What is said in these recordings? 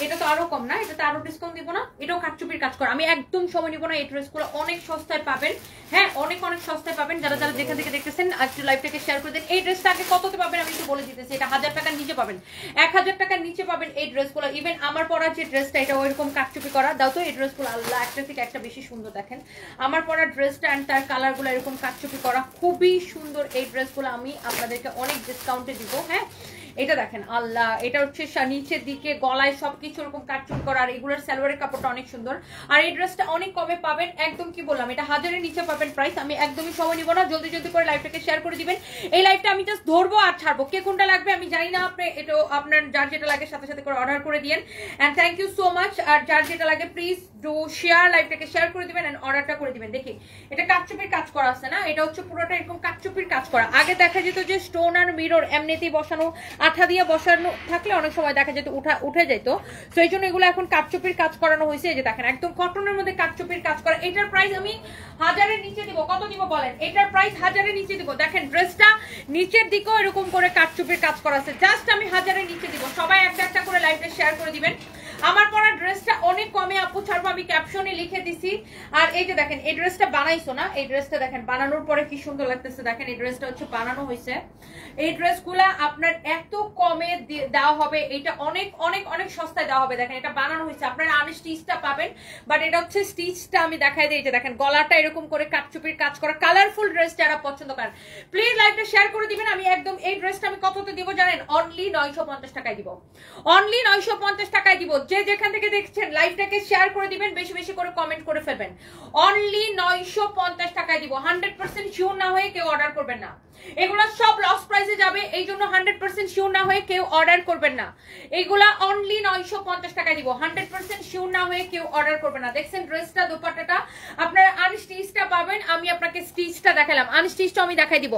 এটা তো আরো কম না, এটা তো আরো ডিসকাউন্ট দিব না, এটাও কাটচুপির কাজ করা। আমি একদম সময় নিব না, এই ড্রেসগুলো অনেক সস্তায় পাবেন। হ্যাঁ, অনেক অনেক সস্তায় পাবেন। যারা যারা যেখান থেকে দেখতেছেন একটু লাইভটাকে শেয়ার করে দেন। এই ড্রেসটা আগে কততে পাবেন আমি একটু বলে দিতেছি। এটা 1000 টাকার নিচে পাবেন, 1000 টাকার নিচে পাবেন এই ড্রেসগুলো। ইভেন আমার পরা যে ড্রেসটা, এটা ওইরকম কাটচুপি করা। দাও তো এই ড্রেসগুলো, আল্লাহ একটা থেকে একটা বেশি সুন্দর। দেখেন আমার পরা ড্রেসটা অ্যান্ড তার কালারগুলো এরকম কাটচুপি করা, খুবই সুন্দর। এই ড্রেসগুলো আমি আপনাদেরকে অনেক ডিসকাউন্টে দিব। হ্যাঁ, এটা দেখেন আল্লাহ, এটা হচ্ছে নিচের দিকে গলায় সবকিছু এরকম কাটচুপি করা, আর এগুলোর সালোয়ারের কাপড়টা অনেক সুন্দর। আর এই ড্রেসটা অনেক কমে পাবেন, একদম কি বললাম, এটা 1000 এর নিচে পাবেন প্রাইস। আমি একদমই সময় নিব না, জলদি জলদি করে লাইভটাকে শেয়ার করে দিবেন। এই লাইভটা আমি জাস্ট ধরবো আর ছাড়বো, কে কোনটা লাগবে আমি জানি না। আপনি এটা আপনার যার যেটা লাগে সাথে সাথে করে অর্ডার করে দিয়েন। And thank you so much. আর যার যেটা লাগে প্লিজ ডু শেয়ার, লাইভটাকে শেয়ার করে দিবেন এন্ড অর্ডারটা করে দিবেন। দেখি এটা কাটচুপির কাজ করা আছে না, এটা হচ্ছে পুরোটা এরকম কাটচুপির কাজ করা। আগে দেখা যেত যে স্টোন আর মিরর এমনিতেই বসানো, আঠা দিয়ে বসানো থাকলে অনেক সময় দেখা যেত উঠে যেত। তো এই জন্য এগুলো এখন কাটচুপির কাজ করানো হয়েছে। এই যে দেখেন একদম কটনের মধ্যে কাটচুপির কাজ করা। এটার প্রাইস আমি 1000 এর নিচে দিব। কত দিব বলেন? এটার প্রাইস 1000 এর নিচে দিব। দেখেন ড্রেসটা নিচের দিকেও এরকম করে কাটচুপির কাজ করা আছে, জাস্ট আমি 1000 এর নিচে দিব। সবাই একটা একটা করে লাইভে শেয়ার করে দিবেন। আমার পরা ড্রেসটা অনেক কমে আপু ছাড়বো, আমি ক্যাপশনে লিখে দিছি। আর এই যে দেখেন এই ড্রেসটা বানাইছো না, এই ড্রেসটা দেখেন বানানোর পরে কি সুন্দর লাগতেছে। দেখেন এই ড্রেসটা হচ্ছে বানানো হয়েছে। এই ড্রেসগুলা আপনার এত কমে দেওয়া হবে, এটা অনেক অনেক অনেক সস্তায় দেওয়া হবে। দেখেন এটা বানানো হয়েছে, আপনারা আনস্টিচটা পাবেন, বাট এটা হচ্ছে স্টিচটা আমি দেখাই দিই। যে দেখেন গলাটা এরকম করে কাটচুপির কাজ করা, কালারফুল ড্রেস যারা পছন্দ করেন প্লিজ লাইভটা শেয়ার করে দিবেন। আমি একদম এই ড্রেসটা আমি কততে দিব জানেন? অনলি 950 টাকায় দিব, অনলি 950 টাকায় দিব। যে যেখান থেকে দেখছেন লাইভটাকে শেয়ার করে দিবেন, বেশি বেশি করে কমেন্ট করে ফেলবেন। অনলি 950 টাকায় দিব। 100% শিওর না হয়ে কেউ অর্ডার করবেন না, এগুলা সব লস প্রাইসে যাবে, এই জন্য 100% শিওর না হয়ে কেউ অর্ডার করবেন না। এইগুলা অনলি 950 টাকায় দিব। 100% শিওর না হয়ে কেউ অর্ডার করবেন না। দেখছেন ড্রেসটা, দোপাট্টাটা আপনারা আনস্টিচটা পাবেন। আমি আপনাকে স্টিচটা দেখালাম, আনস্টিচটা আমি দেখাই দিব।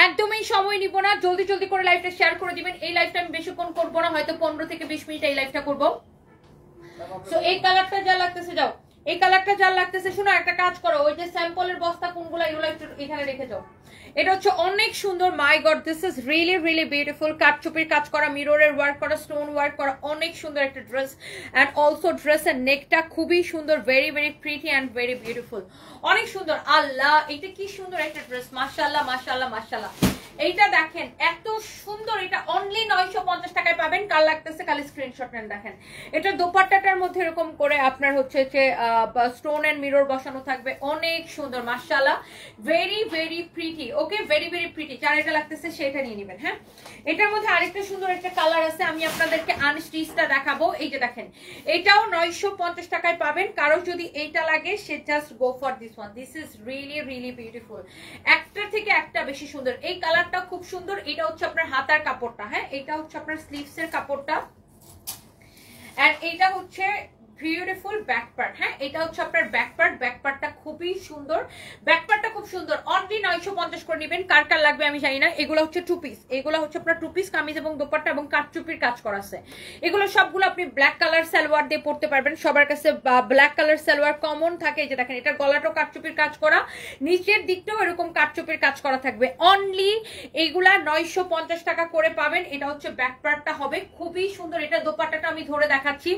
একদমই সময় নিব না, জলদি জলদি করে লাইভটা শেয়ার করে দিবেন। এই লাইভটা আমি বেশিক্ষণ করবো না, হয়তো 15 থেকে 20 মিনিট এই লাইভটা করবো। সো এই কালারটা যা লাগতেছে, যাও এই কালারটা যা লাগতেছে। শোনো একটা কাজ করো, ওই যে স্যাম্পলের বস্তা কোনগুলো এগুলো একটু এখানে রেখে যাও। এটা হচ্ছে অনেক সুন্দর। My god, this is really really beautiful. কাটচুপির কাজ করা, মিররের ওয়ার্ক করা, স্টোন ওয়ার্ক করা, অনেক সুন্দর একটা ড্রেস। অ্যান্ড অলসো ড্রেসের নেকটা খুবই সুন্দর, very very pretty and very beautiful, অনেক সুন্দর। আল্লাহ এটা কি সুন্দর একটা ড্রেস, মাশাআল্লাহ মাশাআল্লাহ মাশাআল্লাহ। এইটা দেখেন এত সুন্দর, এটা অনলি 950 টাকায় পাবেন। কার লাগতেছে খালি স্ক্রিনশট নেন। দেখেন এটা দোপাট্টাটার মধ্যে এরকম করে আপনার হচ্ছে যে স্টোন এন্ড মিরর বসানো থাকবে, অনেক সুন্দর মাশাআল্লাহ, ভেরি ভেরি প্রিটি। ওকে, ভেরি ভেরি প্রিটি। যার এটা লাগতেছে সেটা নিয়ে নেবেন। হ্যাঁ, এটার মধ্যে আরেকটা সুন্দর একটা কালার আছে, আমি আপনাদেরকে আনস্টিচটা দেখাবো। এই যে দেখেন এটাও 950 টাকায় পাবেন। কারো যদি এইটা লাগে সে just go for this one. This is really really beautiful, একটা থেকে একটা বেশি সুন্দর। এই কালারটা খুব সুন্দর। এটা হচ্ছে আপনার হাতার কাপড়টা, হ্যাঁ এটা হচ্ছে আপনার স্লিভস এর কাপড়টা, এন্ড এটা হচ্ছে বিউটিফুল ব্যাক পার্ট। হ্যাঁ এটা হচ্ছে আপনার ব্যাক পার্ট, ব্যাক পার্টটা খুবই সুন্দর, ব্যাক পার্টটা খুব সুন্দর। অনলি 950 করে নেবেন। কার কার লাগবে আমি জানি না। এগুলো হচ্ছে টু পিস, এগুলো হচ্ছে আপনার টু পিস কামিজ এবং দোপাট্টা এবং কাটচুপির কাজ করা আছে। এগুলো সবগুলো আপনি ব্ল্যাক কালার সালোয়ার দিয়ে পরতে পারবেন। সবার কাছে ব্ল্যাক কালার সালোয়ার কমন থাকে। এই যে দেখেন এটা গলাটাও কাটচুপির কাজ করা, নিচের দিকটাও এরকম কাটচুপির কাজ করা থাকবে। অনলি এইগুলা 950 টাকা করে পাবেন। এটা হচ্ছে ব্যাক পার্টটা হবে খুবই সুন্দর। এটা দোপাট্টাটা আমি ধরে দেখাচ্ছি।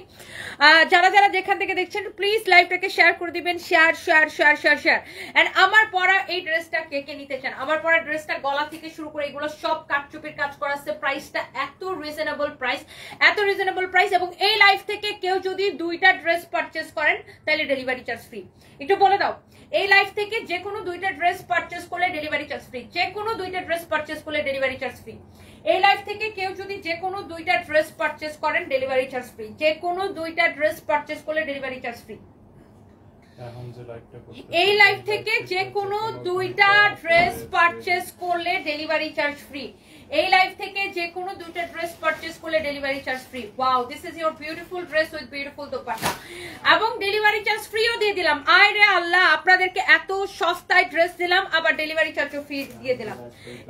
যারা যারা যেখান থেকে দেখছেন প্লিজ লাইভটাকে শেয়ার করে দিবেন। Share share share share share. And আমার পরা এই ড্রেসটা কে কে নিতে চান? আমার পরা ড্রেসটা গলা থেকে শুরু করে এগুলো সব কাটচুপির কাজ করা আছে। প্রাইসটা এত রিজনেবল প্রাইস, এত রিজনেবল প্রাইস। এবং এই লাইভ থেকে কেউ যদি দুইটা ড্রেস পারচেজ করেন তাহলে ডেলিভারি চার্জ ফ্রি। একটু বলে দাও, এই লাইভ থেকে যে কোনো দুইটা ড্রেস পারচেজ করলে ডেলিভারি চার্জ ফ্রি, যে কোনো দুইটা ড্রেস পারচেজ করলে ডেলিভারি চার্জ ফ্রি। এই লাইভ থেকে কেউ যদি যে কোনো দুইটা ড্রেস পারচেজ করেন ডেলিভারি চার্জ ফ্রি, যে কোনো দুইটা ড্রেস পারচেজ করলে ডেলিভারি চার্জ ফ্রি। এই লাইভ থেকে যে কোনো দুইটা ড্রেস পারচেজ করলে ডেলিভারি চার্জ ফ্রি। এই লাইভ থেকে যে কোনো দুইটা ড্রেস পারচেজ করলে delivery charge free. Wow, this is your beautiful dress with beautiful dupatta এবং ডেলিভারি চার্জ ফ্রিও দিয়ে দিলাম। আয় রে আল্লাহ, আপনাদেরকে এত সস্তায় ড্রেস দিলাম আবার ডেলিভারি চার্জও ফ্রি দিয়ে দিলাম।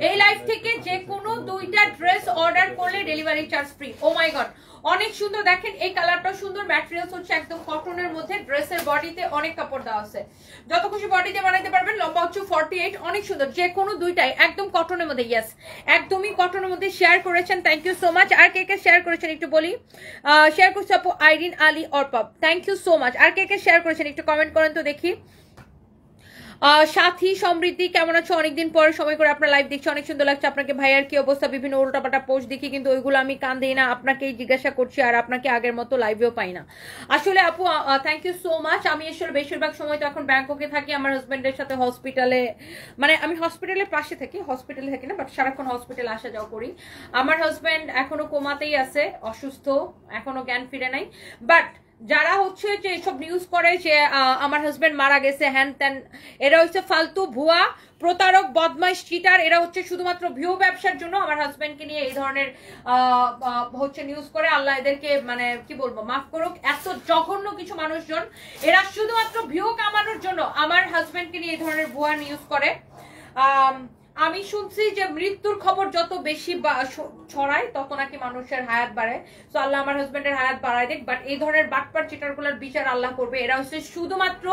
এই লাইভ থেকে যে কোনো দুইটা ড্রেস অর্ডার করলে ডেলিভারি চার্জ ফ্রি। ও মাই গড, অনেক সুন্দর দেখেন, এই কালারটাও সুন্দর, ম্যাটেরিয়ালস হচ্ছে একদম কটনের মধ্যে, ড্রেসের বডিতে অনেক কাপড় দেওয়া আছে, যত খুশি বডিতে বানাইতে পারবেন। লম্বা হচ্ছে 48, অনেক সুন্দর, যে কোনো দুইটাই একদম কটনের মধ্যে। ইয়েস, একদমই কটনের মধ্যে শেয়ার করেছেন, থ্যাংক ইউ সো মাচ। আর কে কে শেয়ার করেছেন একটু বলি, শেয়ার করছে আপু আইরিন আলী অর্পব, থ্যাংক ইউ সো মাচ। আর কে কে শেয়ার করেছেন একটু কমেন্ট করেন তো দেখি। সাথী সমৃদ্ধি কেমন আছো? অনেকদিন পরে সময় করে আপনার লাইভ দেখছি, অনেক সুন্দর লাগছে আপনাকে। ভাইয়ার কি অবস্থা? বিভিন্ন উল্টাপাল্টা পোস্ট দেখি, কিন্তু ওইগুলো আমি কান দিই না, আপনাকেই জিজ্ঞাসা করছি, আর আপনাকে আগের মতো লাইভেও পাই না আসলে আপু। Thank you so much. আমি আসলে বেশিরভাগ সময় তো এখন ব্যাংককে থাকি, আমার হাজবেন্ডের সাথে হসপিটালে, মানে আমি হসপিটালের পাশে থাকি, হসপিটালে থাকি না বাট সারাক্ষণ হসপিটালে আসা যাওয়া করি। আমার হাজবেন্ড এখনো কোমাতেই আছে, অসুস্থ, এখনো জ্ঞান ফিরে নাই। বাট যারা হচ্ছে যে এসব নিউজ করে যে আমার হাজবেন্ড মারা গেছে হ্যান ত্যান, এরা হচ্ছে ফালতু ভুয়া প্রতারক বদমাইশ চিটার। এরা হচ্ছে শুধুমাত্র ভিউ ব্যবসার জন্য আমার হাজবেন্ডকে নিয়ে এই ধরনের হচ্ছে নিউজ করে। আল্লাহ এদেরকে মানে কি বলবো, মাফ করুক। এত জঘন্য কিছু মানুষজন, এরা শুধুমাত্র ভিউ কামানোর জন্য আমার হাজবেন্ডকে নিয়ে এই ধরনের ভুয়া নিউজ করে। আমি শুনছি যে মৃত্যুর খবর যত বেশি ছড়ায় তত নাকি মানুষের হায়াত বাড়ে। তো আল্লাহ আমার হাজবেন্ডের হায়াত বাড়ায় দেখ। বাট এই ধরনের বাটপার চিটারগুলোর বিচার আল্লাহ করবে। এরা হচ্ছে শুধুমাত্র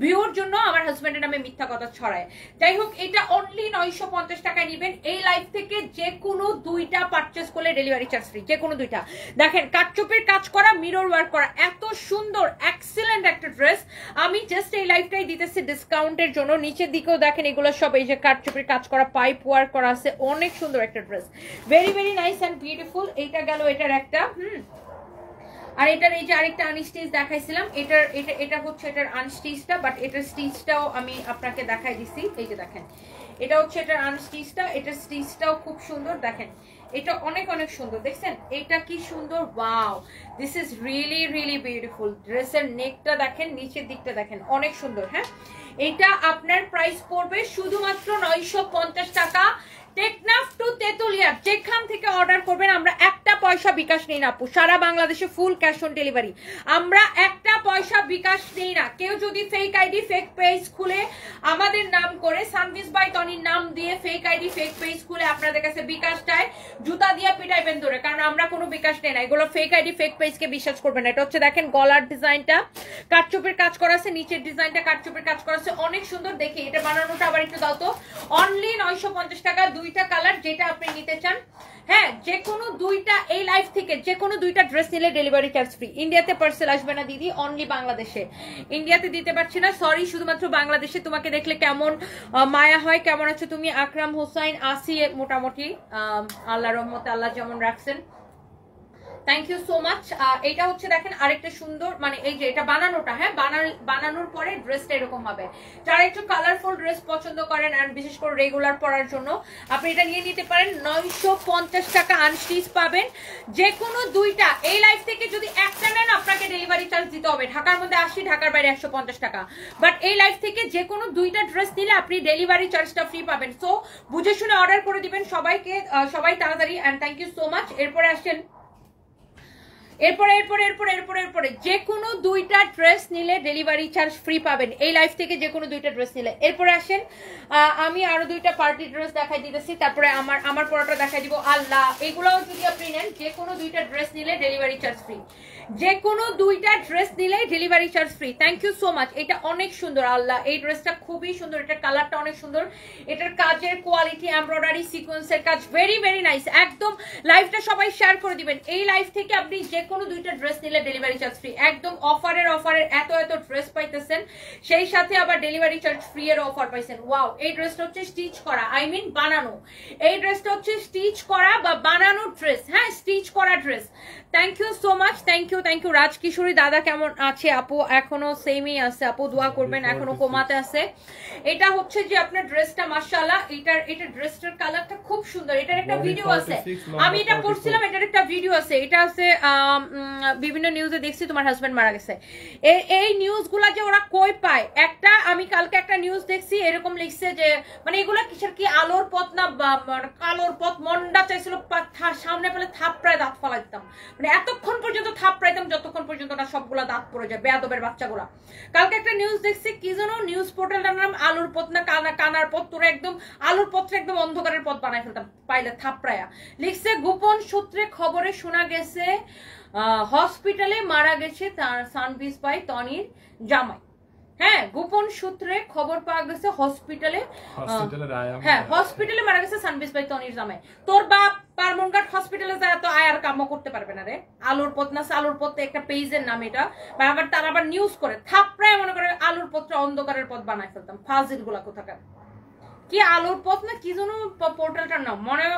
ভিউর জন্য আমার হাজবেন্ডের নামে মিথ্যা কথা ছড়ায়। যাই হোক, এটা অনলি 950 টাকায় নিবেন। এই লাইভ থেকে যে কোনো দুইটা পারচেস করলে ডেলিভারি চার্জ ফ্রি, যে কোনো দুইটা। দেখেন কাটচুপির কাজ করা, মিরর ওয়ার্ক করা, এত সুন্দর এক্সিলেন্ট একটা ড্রেস। আমি জাস্ট এই লাইভটাই দিতেছি ডিসকাউন্টের জন্য। নিচের দিকেও দেখেন এগুলো সব এই যে কাটচুপির কাজ করা, পাইপ ওয়ার্ক করা আছে, অনেক সুন্দর একটা dress, very very nice and beautiful. এইটা গেল এটার একটা। আর এটার এই যে আরেকটা আনস্টিচ দেখাইছিলাম, এটা হচ্ছে এটার আনস্টিচটা, বাট এটার স্টিচটাও আমি আপনাকে দেখাই দিছি। এই যে দেখেন, এটা হচ্ছে এটার আনস্টিচটা, এটার স্টিচটাও খুব সুন্দর। দেখেন এটা অনেক অনেক সুন্দর, দেখছেন এটা কি সুন্দর, wow, this is really really beautiful. ড্রেসের নেকটা দেখেন, নিচের দিকটা দেখেন, অনেক সুন্দর। হ্যাঁ, এটা আপনার প্রাইস পড়বে শুধুমাত্র 950 টাকা। টেকনাফ টু তেতুলিয়া যেখান থেকে অর্ডার করবেন, আমরা একটা পয়সা বিকাশ নেই না আপু, সারা বাংলাদেশে ফুল ক্যাশ অন ডেলিভারি। আমরা একটা পয়সা বিকাশ নেই না। কেউ যদি ফেক আইডি ফেক পেজ খুলে আমাদের নাম করে সানভিস বাই টনির নাম দিয়ে ফেক আইডি ফেক পেজ খুলে আপনাদের কাছে বিকাশ চায়, জুতা দিয়ে পিটাইবেন ধরে, কারণ আমরা কোনো বিকাশ নেই না। এগুলো ফেক আইডি ফেক পেজকে বিশ্বাস করবেন না। এটা হচ্ছে দেখেন গলার ডিজাইনটা কাটচুপের কাজ করা আছে, নিচের ডিজাইনটা কাটচুপের কাজ করা আছে, অনেক সুন্দর। দেখি এটা বানানোটা আবার একটু দাও তো। অনলি 950 টাকা, দুইটা কালার, যেটা আপনি নিতে চান। হ্যাঁ, যে কোনো দুইটা, এই লাইফ থেকে যে কোনো দুইটা ড্রেস নিলে ডেলিভারি চার্জ ফ্রি। ইন্ডিয়াতে পার্সেল আসবে না দিদি, অনলি বাংলাদেশে। ইন্ডিয়াতে দিতে পারছি না, সরি, শুধুমাত্র বাংলাদেশে। তোমাকে দেখলে কেমন মায়া হয়। কেমন আছো তুমি? আকরাম হোসাইন আসি মোটামুটি, আল্লাহ রহমতে, আল্লাহ যেমন রাখছেন। Thank you so much. এটা হচ্ছে দেখেন আরেকটা সুন্দর, মানে এই যে এটা বানানোটা, হ্যাঁ বানানোর পরে ড্রেসটা এরকম হবে। যারা একটু কালারফুল ড্রেস পছন্দ করেন আর বিশেষ করে রেগুলার পরার জন্য আপনি এটা নিয়ে নিতে পারেন। 950 টাকা আনস্টিচ পাবেন, যে কোনো দুইটা। এই লাইফ থেকে যদি একটা নেন আপনাকে ডেলিভারি চার্জ দিতে হবে। ঢাকার মধ্যে 80, ঢাকার বাইরে 150 টাকা। বাট এই লাইফ থেকে যে কোনো দুইটা ড্রেস নিলে আপনি ডেলিভারি চার্জটা ফ্রি পাবেন। সো বুঝে শুনে অর্ডার করে দিবেন সবাইকে, সবাই তাড়াতাড়ি। And thank you so much. এরপরে আসেন, এরপরে যে কোনো দুইটা ড্রেস নিলে ডেলিভারি চার্জ ফ্রি পাবেন এই লাইফ থেকে, যে কোনো দুইটা ড্রেস নিলে। এরপরে আসেন, আমি আরো দুইটা পার্টি ড্রেস দেখাই দিতেছি, তারপরে আমার পরোটা দেখাই দিব। আল্লাহ, এগুলোও যদি আপনি নেন, যে কোনো দুইটা ড্রেস নিলে ডেলিভারি চার্জ ফ্রি, যে কোনো দুইটা ড্রেস নিলে delivery charge free. Thank you so much. এটা অনেক সুন্দর, আল্লাহ, এই ড্রেসটা খুবই সুন্দর, এটার কালারটা অনেক সুন্দর, এটার কাজের কোয়ালিটি, এমব্রয়ডারি, সিকোয়েন্সের কাজ, ভেরি ভেরি নাইস। একদম লাইভটা সবাই শেয়ার করে দিবেন। এই লাইভ থেকে আপনি যে কোনো দুইটা ড্রেস নিলে ডেলিভারি চার্জ ফ্রি, একদম অফারের এত ড্রেস পাইতেছেন, সেই সাথে আবার ডেলিভারি চার্জ ফ্রি এর অফার পাইছেন। ওয়াও, এই ড্রেসটা হচ্ছে স্টিচ করা, আই মিন বানানো। এই ড্রেসটা হচ্ছে স্টিচ করা বা বানানো ড্রেস, হ্যাঁ, স্টিচ করা dress. Thank you so much, thank you Rajkishori দাদা কেমন আছে? আপু এখনো সেমই আছে আপু, দোয়া করবেন, এখনো কোমাতে আছে। এটা হচ্ছে যে আপনার ড্রেসটা মাশাআল্লাহ, এটা ড্রেসটার কালারটা খুব সুন্দর। এটার একটা ভিডিও আছে, আমি এটা পড়ছিলাম, এটার একটা ভিডিও আছে। এটা আছে বিভিন্ন নিউজে দেখছি তোমার হাজবেন্ড মারা গেছে। এই নিউজগুলা যে ওরা কই পায়, একটা আমি কালকে একটা নিউজ দেখছি, এরকম লিখছে যে মানে এগুলা কিসের কি আলোর পথ না কালোর পথ, মন্ডা চাইছিল সামনে পেলে থাপড়ায় দাঁত ফালাই দিতাম, মানে এতক্ষণ পর্যন্ত থাপড়াইতাম যতক্ষণ পর্যন্ত না সবগুলা দাঁত পড়ে যায়, বেয়াদবের বাচ্চাগুলা। কালকে একটা নিউজ দেখছি, কি যেন নিউজ পোর্টালটার নাম আলোর পথ না কানার পথ, তোরা একদম আলোর পথে একদম অন্ধকারের পথ বানাই ফেলতাম পাইলে থাপড়ায়া। লিখছে গোপন সূত্রে খবরে শোনা গেছে হসপিটালে মারা গেছে তার সানভিস ভাই তনির জামাই। হ্যাঁ, গোপন সূত্রে খবর পাওয়া গেছে হসপিটালে মারা গেছে সানভিস ভাই তনির জামাই। তোর বাপ পারমনঘাট হসপিটালে যায় তো আয়ার কামও করতে পারবে না রে। আলুর পথ না আলুর পথ একটা পেজের নাম এটা, আবার তারা আবার নিউজ করে থাপড়ায় মনে করে আলুর পথটা অন্ধকারের পথ বানায় ফেলতাম। ফাজিল গুলা কোথাকার, কি আলুর পথ না কি যেন পোর্টালটার নাম মনে,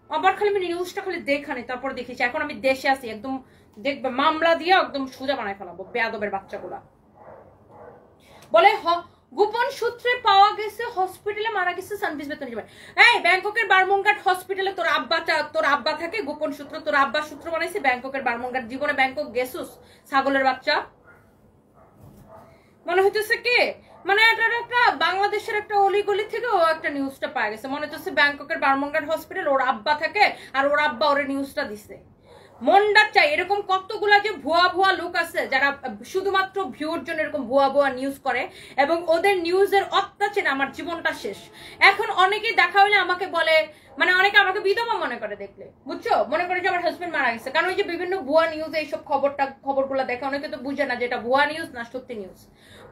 আবার খালি আমি নিউজটা খালি দেখানি তারপর দেখেছি। এখন আমি দেশে আছি, একদম দেখবে মামলা দিয়ে একদম সোজা বানায় ফেলাবো বেয়াদবের বাচ্চাগুলা। বলে গোপন সূত্রে পাওয়া গেছে হসপিটালে মারা গেছে সানভিস বেতন জামাই। এই ব্যাংককের বারমুনঘাট হসপিটালে তোর আব্বা থাকে, গোপন সূত্র তোর আব্বা সূত্র বানাইছে ব্যাংককের বারমুনঘাট। জীবনে ব্যাংকক গেছুস ছাগলের বাচ্চা? মনে হইতেছে কি মানে এটা একটা বাংলাদেশের একটা অলিগলি থেকে ও একটা নিউজটা পাওয়া গেছে, মনে হচ্ছে ব্যাংককের বারমুনঘাট হসপিটাল ওর আব্বা থাকে আর ওর আব্বা ওরে নিউজটা দিছে। মনটা চাই এরকম কতগুলা যে ভুয়া ভুয়া লোক আছে যারা শুধুমাত্র ভিউর জন্য এরকম ভুয়া ভুয়া নিউজ করে এবং ওদের নিউজের অত্যাচারে আমার জীবনটা শেষ। এখন অনেকে দেখা হলে আমাকে বলে, মানে অনেকে আমাকে বিধবা মনে করে দেখলে, বুঝছো, মনে করে যে আমার হাজবেন্ড মারা গেছে, কারণ ওই যে বিভিন্ন ভুয়া নিউজ এইসব খবরগুলো দেখে অনেকে তো বুঝে না যে এটা ভুয়া নিউজ না সত্যি নিউজ।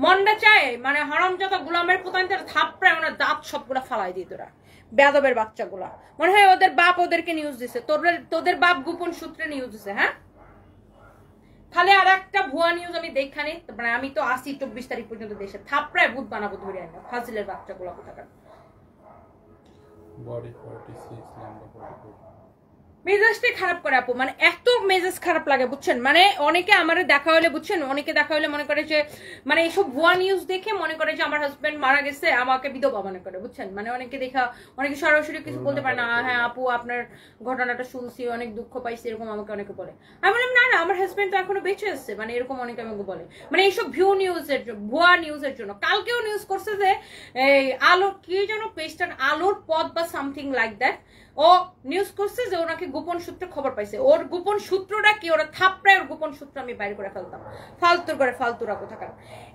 মনটা চায় মানে হারামজাদা গোলামের প্রধান থাপড়ায় ওনার দাঁত সবগুলা ফালাই দিই তোরা বেয়াদবের বাচ্চাগুলা। মনে হয় ওদের বাপ ওদেরকে নিউজ দিছে, তোদের বাপ গোপন সূত্রে নিউজ দিছে। হ্যাঁ, খালি আর একটা ভুয়া নিউজ আমি দেখানি, মানে আমি তো আসি 24 তারিখ পর্যন্ত দেশে, থাপড়ায় ভূত বানাবো ধরে আনবো ফাজিলের বাচ্চাগুলা কোথাকার। বডি 46 নাম্বার 44 মেজাজটাই খারাপ করে আপু, মানে এত মেজাজ খারাপ লাগে বুঝছেন। মানে অনেকে আমারে দেখা হলে বুঝছেন, অনেকে দেখা হলে মনে করে যে মানে এইসব ভুয়া নিউজ দেখে মনে করে যে আমার হাজবেন্ড মারা গেছে আমাকে বিধবা মনে করে বুঝছেন। মানে অনেকে দেখা অনেকে সরাসরি কিছু বলতে পারে না, হ্যাঁ আপু আপনার ঘটনাটা শুনছি অনেক দুঃখ পাইছি এরকম আমাকে অনেকে বলে। আমি বললাম না না আমার হাজবেন্ড তো এখনো বেঁচে আছে, মানে এরকম অনেকে আমাকে বলে। মানে এইসব ভুয়া নিউজের জন্য কালকেও নিউজ করছে যে এই আলো কি যেন পেজটা আলোর পথ বা সামথিং লাইক দ্যাট, ও নিউজ করছে যে ওনাকে গোপন সূত্রে খবর পাইছে। ওর গোপন সূত্রটা কি, ওরা থাপড়ায় ওর গোপন সূত্র আমি বাইরে করে ফেলতাম। ফালতুরা কোথাকার।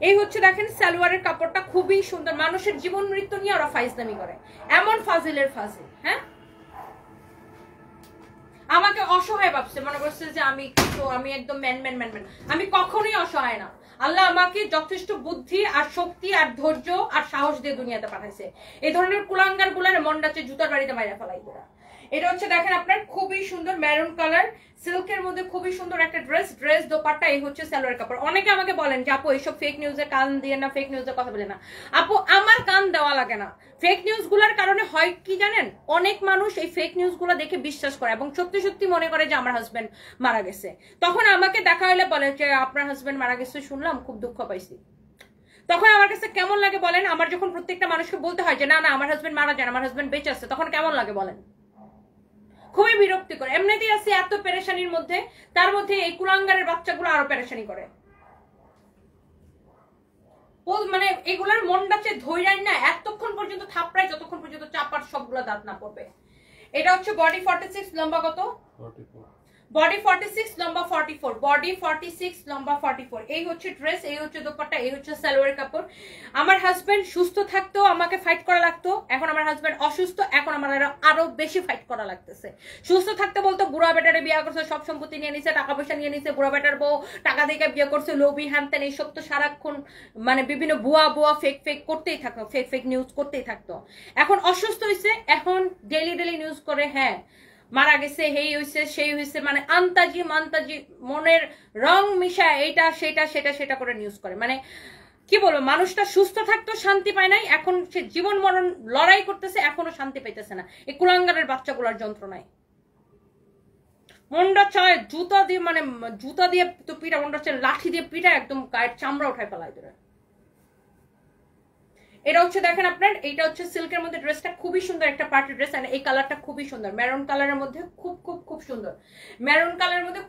এই হচ্ছে দেখেন সালোয়ারের কাপড়টা খুবই সুন্দর, মানুষের জীবন মৃত্যু নিয়ে ওরা ফাইজলামি করে, এমন ফাজিলের ফাজিল। হ্যাঁ, আমাকে অসহায় ভাবছে, মনে করছে যে আমি একদম ম্যান। আমি কখনোই অসহায় না। আল্লাহ আমাকে যথেষ্ট বুদ্ধি আর শক্তি আর ধৈর্য আর সাহস দিয়ে দুনিয়াতে পাঠাইছে। এই ধরনের কুলাঙ্গার গুলার মন্ডাচ্ছে জুতার বাড়িতে মাইরা ফেলাই তোরা। এটা হচ্ছে দেখেন আপনার খুবই সুন্দর মেরুন কালার সিল্কের মধ্যে খুবই সুন্দর একটা ড্রেস দোপাট্টা। এই হচ্ছে সালোয়ার কাপড়। অনেকে আমাকে বলেন যে আপু এইসব ফেক নিউজে কান দিয়ে না, ফেক নিউজের কথা বলে না। আপু আমার কান দেওয়া লাগে না। ফেক নিউজ গুলার কারণে হয় কি জানেন, অনেক মানুষ এই ফেক নিউজ গুলো দেখে বিশ্বাস করে এবং সত্যি সত্যি মনে করে যে আমার হাজবেন্ড মারা গেছে। তখন আমাকে দেখা হলে বলে যে আপনার হাজবেন্ড মারা গেছে শুনলাম খুব দুঃখ পাইছি। তখন আমার কাছে কেমন লাগে বলেন? আমার যখন প্রত্যেকটা মানুষকে বলতে হয় যে না না আমার হাজবেন্ড মারা যান, আমার হাজবেন্ড বেঁচে আছে, তখন কেমন লাগে বলেন? খুবই বিরক্তিকর। এমনিতেই আছে এত পেরেশানির মধ্যে, তার মধ্যে এই কুলাঙ্গারের বাচ্চাগুলো আরো পেরেশানি করে। মানে এগুলার মনটা ধৈর্য না এতক্ষণ পর্যন্ত থাপড়ায় যতক্ষণ পর্যন্ত চাপার সবগুলো দাঁত না পড়বে। এটা হচ্ছে বডি 46 লম্বা কত? 44। বডি 46 লম্বা 44, বডি 46 লম্বা 44। এই হচ্ছে ড্রেস, এই হচ্ছে দোপাট্টা, এই হচ্ছে সালোয়ার কাপড়। আমার হাজবেন্ড সুস্থ থাকতো আমাকে ফাইট করা লাগতো, এখন আমার হাজবেন্ড অসুস্থ, এখন আমার আরো বেশি ফাইট করা লাগতেছে। সুস্থ থাকতে বলতো বুড়া বেটারে বিয়ে করছে, সব সম্পত্তি নিয়ে নিছে, টাকা পয়সা নিয়ে নিছে, বুড়া বেটার বউ টাকা দিয়ে বিয়ে করছে, লোভি হ্যানতেন এইসব তো সারাক্ষণ মানে বিভিন্ন ভুয়া ফেক করতেই থাকতো, ফেক নিউজ করতেই থাকতো। এখন অসুস্থ হয়েছে, এখন ডেইলি নিউজ করে হ্যাঁ মারা গেছে, হেই হইছে সেই হইছে, মানে আন্তাজি মনের রং মিশা এইটা সেটা করে নিউজ করে। মানে কি বলবো, মানুষটা সুস্থ থাকতো শান্তি পায় নাই, এখন সে জীবন মরণ লড়াই করতেছে, এখনো শান্তি পাইতেছে না এই কুলাঙ্গারের বাচ্চাগুলোর যন্ত্রণায়। মনটা চায় জুতা দিয়ে তো পিটা, মনটা চায় লাঠি দিয়ে পিটা একদম গায়ের চামড়া উঠায় ফেলায় ধরে। এটা হচ্ছে দেখেন আপনার, এইটা হচ্ছে সিল্কের মধ্যে ড্রেসটা খুবই সুন্দর একটা পার্টি ড্রেস। আর এই কালারটা খুবই সুন্দর, মেরুন কালারের মধ্যে খুব সুন্দর, মেরুন কালারের মধ্যে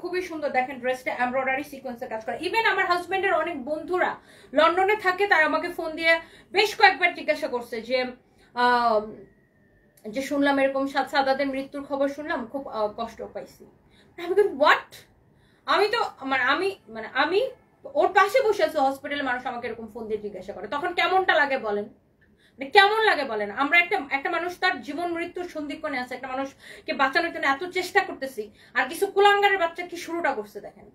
খুবই সুন্দর। দেখেন ড্রেসটা এমব্রয়ডারি সিকোয়েন্সের কাজ করা। ইভেন আমার হাজবেন্ডের অনেক বন্ধুরা লন্ডনে থাকে, তারা আমাকে ফোন দিয়ে বেশ কয়েকবার জিজ্ঞাসা করছে যে শুনলাম এরকম সাদাদের মৃত্যুর খবর শুনলাম, খুব কষ্ট পাইছি। আমি হোয়াট, আমি ওর পাশে বসে আছে হসপিটালে, মানুষ আমাকে এরকম ফোন দিয়ে জিজ্ঞাসা করে, তখন কেমনটা লাগে বলেন? মানে কেমন লাগে বলেন? আমরা একটা মানুষ তার জীবন মৃত্যুর সন্ধিক্ষণে আছে, একটা মানুষকে বাঁচানোর জন্য এত চেষ্টা করতেছি, আর কিছু কুলাঙ্গারের বাচ্চা কি শুরুটা করছে দেখেন।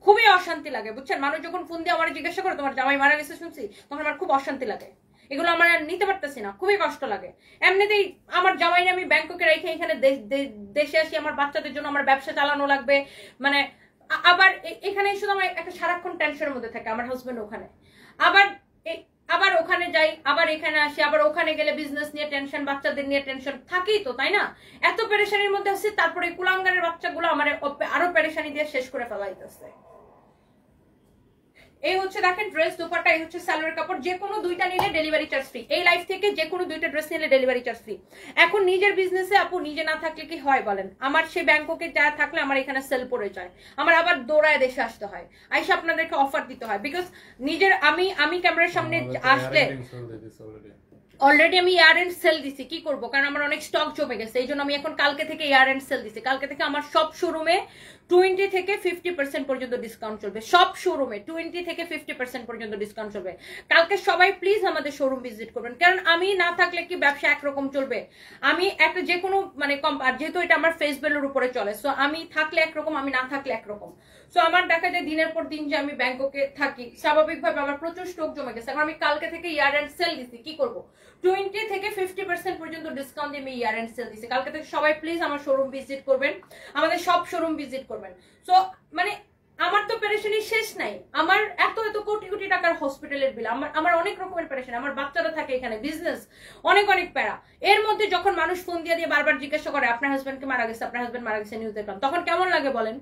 খুবই অশান্তি লাগে বুঝছেন। মানুষ যখন ফোন দিয়ে আমার জিজ্ঞাসা করে তোমার জামাই মারা গেছে শুনছি, তখন আমার খুব অশান্তি লাগে। এগুলো আমার নিতে পারতেছি না, খুবই কষ্ট লাগে। এমনিতেই আমার জামাইনে আমি ব্যাংককে রেখে এখানে দেশে আসি, আমার বাচ্চাদের জন্য আমার ব্যবসা চালানো লাগবে, মানে আবার এখানে শুধু আমার একটা সারাক্ষণ টেনশনের মধ্যে থাকে, আমার হাজবেন্ড ওখানে, আবার ওখানে যাই, আবার এখানে আসি, আবার ওখানে গেলে বিজনেস নিয়ে টেনশন, বাচ্চাদের নিয়ে টেনশন থাকেই তো, তাই না? এত পেরেশানির মধ্যে আছে, তারপরে কুলাঙ্গারের বাচ্চাগুলো আমার আরো পেরেশানি দিয়ে শেষ করে ফেলাইতেছে। এই হচ্ছে দেখেন ড্রেস, দোপাট্টা, এই হচ্ছে সালোয়ার কাপড়। যে কোনো দুইটা নিলে ডেলিভারি চার্জ ফ্রি। এই লাইফ থেকে যে কোনো দুইটা ড্রেস নিলে ডেলিভারি চার্জ ফ্রি। এখন নিজের বিজনেসে আপু নিজে না থাকলে কি হয় বলেন? আমার সে ব্যাংককে যা থাকলে আমার এখানে সেল পড়ে যায়, আমার আবার দৌড়ায় দেশে আসতে হয়, আইসা আপনাদেরকে অফার দিতে হয়। বিকজ নিজের আমি ক্যামেরার সামনে আসলে অলরেডি আমি ইয়ার এন্ড সেল দিছি, কি করবো, কারণ আমার অনেক স্টক জমে গেছে, এই জন্য আমি এখন কালকে থেকে ইয়ার এন্ড সেল দিছি। কালকে থেকে আমার সব শোরুমে 20 থেকে 50% পর্যন্ত ডিসকাউন্ট চলবে, সব শোরুমে 20 থেকে 50% পর্যন্ত ডিসকাউন্ট চলবে। কালকে সবাই প্লিজ আমাদের শোরুম ভিজিট করবেন, কারণ আমি না থাকলে কি ব্যবসা একরকম চলবে? আমি একটা যে কোনো মানে যেহেতু এটা আমার ফেস ভ্যালুর উপরে চলে, সো আমি থাকলে একরকম, আমি না থাকলে একরকম। সো আমার দেখা যায় দিনের পর দিন যে আমি ব্যাংককে থাকি, স্বাভাবিকভাবে আমার প্রচুর স্টক জমে গেছে। এখন আমি কালকে থেকে ইয়ার এন্ড সেল দিছি, কি করবো, 20 থেকে 50% পর্যন্ত ডিসকাউন্ট দিয়ে আমি ইয়ার এন্ড সেল দিছি। কালকে থেকে সবাই প্লিজ আমার শোরুম ভিজিট করবেন, আমাদের সব শোরুম ভিজিট করবেন। সো মানে আমার তো পেরেশানি শেষ নাই, আমার এত এত কোটি কোটি টাকার হসপিটালের বিল, আমার অনেক রকমের পেরেশানি, আমার বাচ্চারা থাকে এখানে, বিজনেস, অনেক অনেক প্যারা। এর মধ্যে যখন মানুষ ফোন দিয়ে বারবার জিজ্ঞাসা করে আপনার হাজবেন্ডকে মারা গেছে, আপনার হাজবেন্ড মারা গেছে, নিউজ দেখলাম, তখন কেমন লাগে বলেন?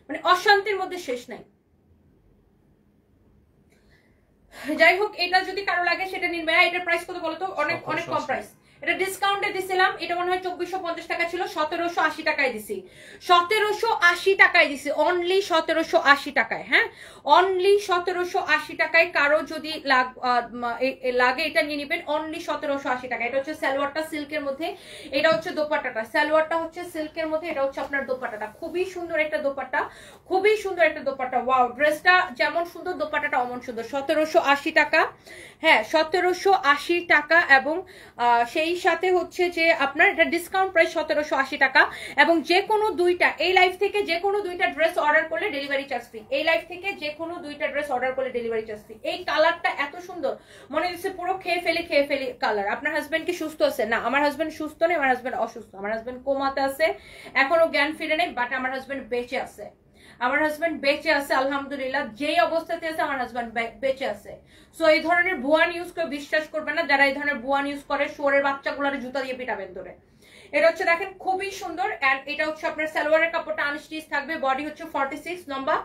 মানে অশান্তির মধ্যে শেষ নাই। যাই হোক, এটা যদি কারো লাগে সেটা নিন ভাইয়া। এটার প্রাইস কত বলতো? অনেক অনেক কম প্রাইস। এটা ডিসকাউন্টে দিছিলাম, এটা মনে হয় 2450 টাকা ছিল, 1780 টাকায় দিছি, 1780 টাকায় দিছি, অনলি 1780 টাকায়। হ্যাঁ, অনলি 1780 টাকায়। কারো যদি লাগে এটা নিয়ে নিবেন, অনলি 1780 টাকা। এটা হচ্ছে সালোয়ারটা সিল্কের মধ্যে, এটা হচ্ছে দোপাট্টাটা, সালোয়ারটা হচ্ছে সিল্কের মধ্যে, এটা হচ্ছে আপনার দোপাট্টাটা। খুবই সুন্দর একটা দোপাট্টা, খুবই সুন্দর একটা দোপাট্টা। ওয়াও, ড্রেসটা যেমন সুন্দর দোপাট্টাটা অমন সুন্দর। 1780 টাকা, হ্যাঁ 1780 টাকা। এবং সেই সাথে হচ্ছে যে আপনার এটা ডিসকাউন্ট প্রাইস 1780 টাকা। এবং যে কোনো দুইটা, এই লাইফ থেকে যে কোনো দুইটা ড্রেস অর্ডার করলে ডেলিভারি চার্জ ফ্রি। এই লাইফ থেকে যে কোনো দুইটা ড্রেস অর্ডার করলে ডেলিভারি চার্জ ফ্রি। এই কালারটা এত সুন্দর, মনে হচ্ছে পুরো খেয়ে ফেলি কালার। আপনার হাজবেন্ড কি সুস্থ আছে? না, আমার হাজবেন্ড সুস্থ নেই, আমার হাজবেন্ড অসুস্থ। আমার হাজবেন্ড কোমাতে আছে, এখনো জ্ঞান ফিরে নেই, বাট আমার হাজবেন্ড বেঁচে আছে। আমার হাজবেন্ড বেঁচে আছে আলহামদুলিল্লাহ, যেই অবস্থাতে আছে আমার হাজবেন্ড বেঁচে আছে। সো এই ধরনের ভুয়া নিউজ কেউ বিশ্বাস করবে না, যারা এই ধরনের ভুয়া নিউজ করে শুয়োরের বাচ্চাগুলোর জুতা দিয়ে পিটাবেন ধরে। এটা হচ্ছে দেখেন খুবই সুন্দর। এন্ড এটা হচ্ছে আপনার সালোয়ারের কাপড়টা আনস্টিচ থাকবে, বডি হচ্ছে 46, লম্বা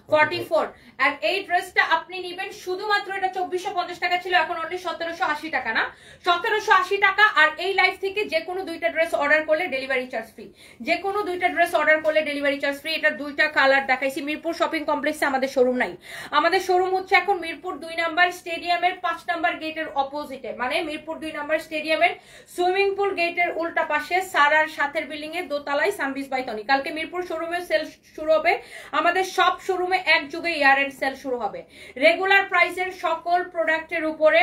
44। আর এই ড্রেসটা আপনি নিবেন শুধুমাত্র, এটা 2450 টাকা ছিল, এখন অনলি 1780 টাকা, না 1780 টাকা। আর এই লাইফ থেকে যে কোনো দুইটা ড্রেস অর্ডার করলে ডেলিভারি চার্জ ফ্রি, যে কোনো দুইটা ড্রেস অর্ডার করলে ডেলিভারি চার্জ ফ্রি। এটা দুইটা কালার দেখাইছি। মিরপুর শপিং কমপ্লেক্সে আমাদের শোরুম নাই, আমাদের শোরুম হচ্ছে এখন মিরপুর 2 নাম্বার স্টেডিয়ামের 5 নাম্বার গেটের অপোজিটে, মানে মিরপুর 2 নাম্বার স্টেডিয়ামের সুইমিং পুল গেটের উল্টা পাশে সারার সাথের বিল্ডিং এর দোতলায় সামবিস বাই তনি। কালকে মিরপুর শোরুমে সেল শুরু হবে, আমাদের সব শোরুমে এক যুগে ইয়ার এন্ড সেল শুরু হবে। রেগুলার প্রাইসের সকল প্রোডাক্টের উপরে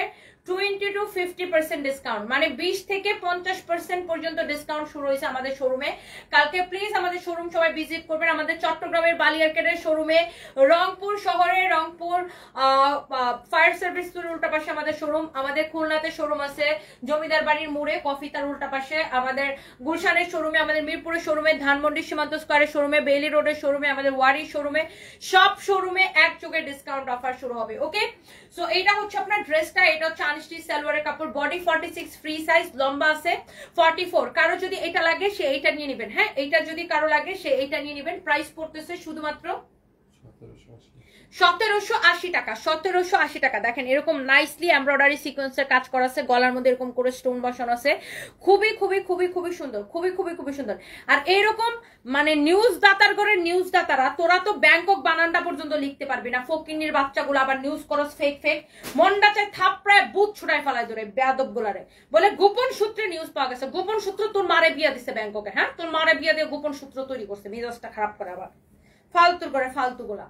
20 to 50% ডিসকাউন্ট, মানে 20 থেকে 50% পর্যন্ত ডিসকাউন্ট শুরু হয়েছে আমাদের শোরুমে। কালকে প্লিজ আমাদের শোরুম সবাই ভিজিট করবেন। আমাদের চট্টগ্রামের বালিয়ারকেটের শোরুমে, রংপুর শহরে রংপুর ফায়ার সার্ভিস উল্টা পাশে আমাদের শোরুম, আমাদের খুলনাতে শোরুম আছে জমিদার বাড়ির মোড়ে কফিতার উল্টা পাশে, আমাদের গুলশানের শোরুমে, আমাদের মিরপুরের শোরুমে, ধানমন্ডি সীমান্ত স্কয়ারের শোরুমে, বেইলি রোডের শোরুমে, আমাদের ওয়ারির শোরুমে, সব শোরুমে এক যুগে ডিসকাউন্ট অফার শুরু হবে। ওকে, সো এটা হচ্ছে আপনার ড্রেসটা, এটা হচ্ছে আনস্টিচ সালোয়ারের কাপড়, বডি 46, ফ্রি সাইজ, লম্বা আছে 44। কারো যদি এটা লাগে সে এইটা নিয়ে নেবেন। হ্যাঁ, এইটা যদি কারো লাগে সে এইটা নিয়ে নেবেন। প্রাইস পড়তেছে শুধুমাত্র 1780 টাকা, 1780 টাকা। দেখেন এরকম নাইসলি এমব্রয়ডারি সিকোয়েন্সের কাজ করা আছে, গলার মধ্যে এরকম করে স্টোন বসানো আছে, খুবই খুবই খুবই খুবই সুন্দর, খুবই খুবই খুবই সুন্দর। আর এইরকম মানে নিউজ দাতার করে নিউজ দাতারা, তোরা তো ব্যাংকক বানানটা পর্যন্ত লিখতে পারবি না, ফকিন্নির বাচ্চাগুলো আবার নিউজ করস ফেক ফেক, মন্ডা চাই থাপড়ায় বুথ ছুটায় ফেলায় ধরে বেয়াদব গুলারে। বলে গোপন সূত্রে নিউজ পাওয়া গেছে, গোপন সূত্র তোর মারে বিয়া দিছে ব্যাংককে। হ্যাঁ, তোর মারে বিয়া দিয়ে গোপন সূত্র তৈরি করছে, মেজাজটা খারাপ করে আবার ফালতুর করে ফালতু গুলা,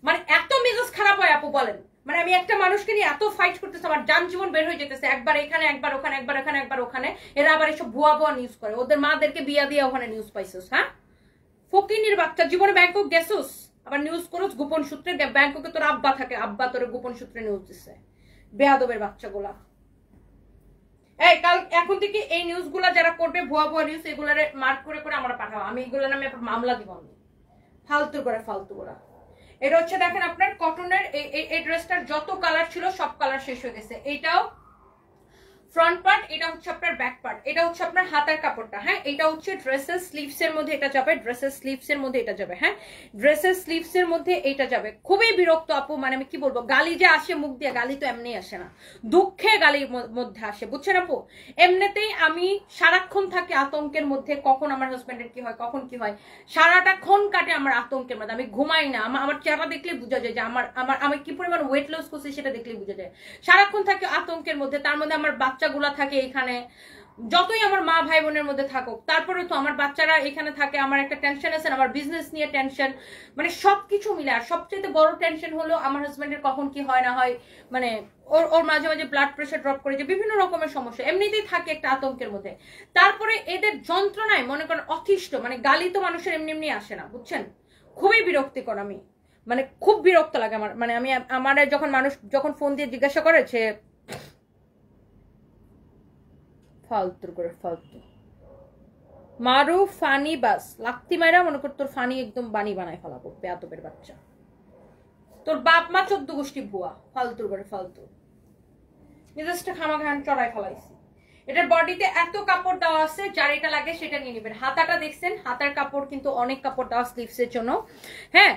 মানে এত মেজাজ খারাপ হয় আপু বলেন। মানে আমি একটা মানুষকে নিয়ে এত ফাইট করতেছি, আমার যান জীবন বের হয়ে যেতেছে, একবার এখানে একবার ওখানে, একবার এখানে একবার ওখানে। এরা আবার এসব ভুয়া ভুয়া নিউজ করে, ওদের মাদেরকে বিয়া দিয়ে ওখানে নিউজ পাইছিস। হ্যাঁ, ফকিনির বাচ্চা, জীবনে ব্যাংকক গেছিস, আবার নিউজ করোস গোপন সূত্রে। ব্যাংককে তোর আব্বা থাকে, আব্বা তোর গোপন সূত্রে নিউজ দিচ্ছে, বেয়াদবের বাচ্চাগুলা। এই কাল এখন থেকে এই নিউজ গুলা যারা করবে, ভুয়া ভুয়া নিউজ, এগুলারে মার্ক করে করে আমরা পাঠাবো, আমি এগুলোর নামে মামলা দিব। আমি ফালতু করে ফালতু গুলা। এটা হচ্ছে দেখেন আপনার কটনের এই ড্রেসটার যত কালার ছিল সব কালার শেষ হয়ে গেছে। এইটাও ফ্রন্ট পার্ট, এটা হচ্ছে আপনার ব্যাক পার্ট, এটা হচ্ছে আপনার হাতার কাপড়টা। হ্যাঁ, এটা হচ্ছে ড্রেসের স্লিভস এর মধ্যে এটা যাবে, ড্রেসের স্লিভস এর মধ্যে এটা যাবে। হ্যাঁ, ড্রেসের স্লিভস এর মধ্যে এটা যাবে। খুবই বিরক্ত আপু, মানে আমি কি বলবো, গালি যে আসে মুখ দিয়ে, গালি তো এমনি আসে না, দুঃখে গালির মধ্যে আসে, বুঝছেন আপু? এমনিতেই আমি সারাক্ষণ থাকি আতঙ্কের মধ্যে, কখন আমার হাজবেন্ডের কি হয়, কখন কি হয়, সারাটাক্ষণ কাটে আমার আতঙ্কের মধ্যে। আমি ঘুমাই না, আমার চেহারা দেখলে বোঝা যায় যে আমি কি পরিমাণ ওয়েট লস করছি, সেটা দেখলে বোঝা যায়। সারাক্ষণ থাকি আতঙ্কের মধ্যে, তার মধ্যে আমার বাচ্চাগুলা থাকে এখানে। যতই আমার মা ভাই বোনের মধ্যে থাকুক, তারপরে তো আমার বাচ্চারা এখানে থাকে, আমার একটা টেনশন আছে, আমার বিজনেস নিয়ে টেনশন, মানে সবকিছু মিলে। আর সবচেয়ে বড় টেনশন হলো আমার হাজবেন্ডের কখন কি হয় না হয়, মানে ওর মাঝে মাঝে ব্লাড প্রেশার ড্রপ করে, যে বিভিন্ন রকমের সমস্যা, এমনিতেই থাকে একটা আতঙ্কের মধ্যে। তারপরে এদের যন্ত্রণায় মনে করেন অতিষ্ঠ, মানে গালি তো মানুষের এমনি এমনি আসে না, বুঝছেন? খুবই বিরক্তিকর। আমি মানে খুব বিরক্ত লাগে আমার, মানে আমার যখন মানুষ যখন ফোন দিয়ে জিজ্ঞাসা করে যে ফালতু করে ফালতু মারু ফানি, বাস লাক্তি মাইরা মনে কর তোর ফানি একদম বানি বানায় ফেলাবো, বেয়াদবের বাচ্চা। তোর বাপ মা 14 গোষ্ঠী ভুয়া, ফালতু করে ফালতু। মেজাজটা খামাখান চড়াই ফেলাইছি। এটার বডিতে এত কাপড় দেওয়া আছে, যার এটা লাগে সেটা নিয়ে নেবেন। হাতাটা দেখছেন, হাতার কাপড় কিন্তু অনেক কাপড় দেওয়া স্লিভস এর জন্য। হ্যাঁ,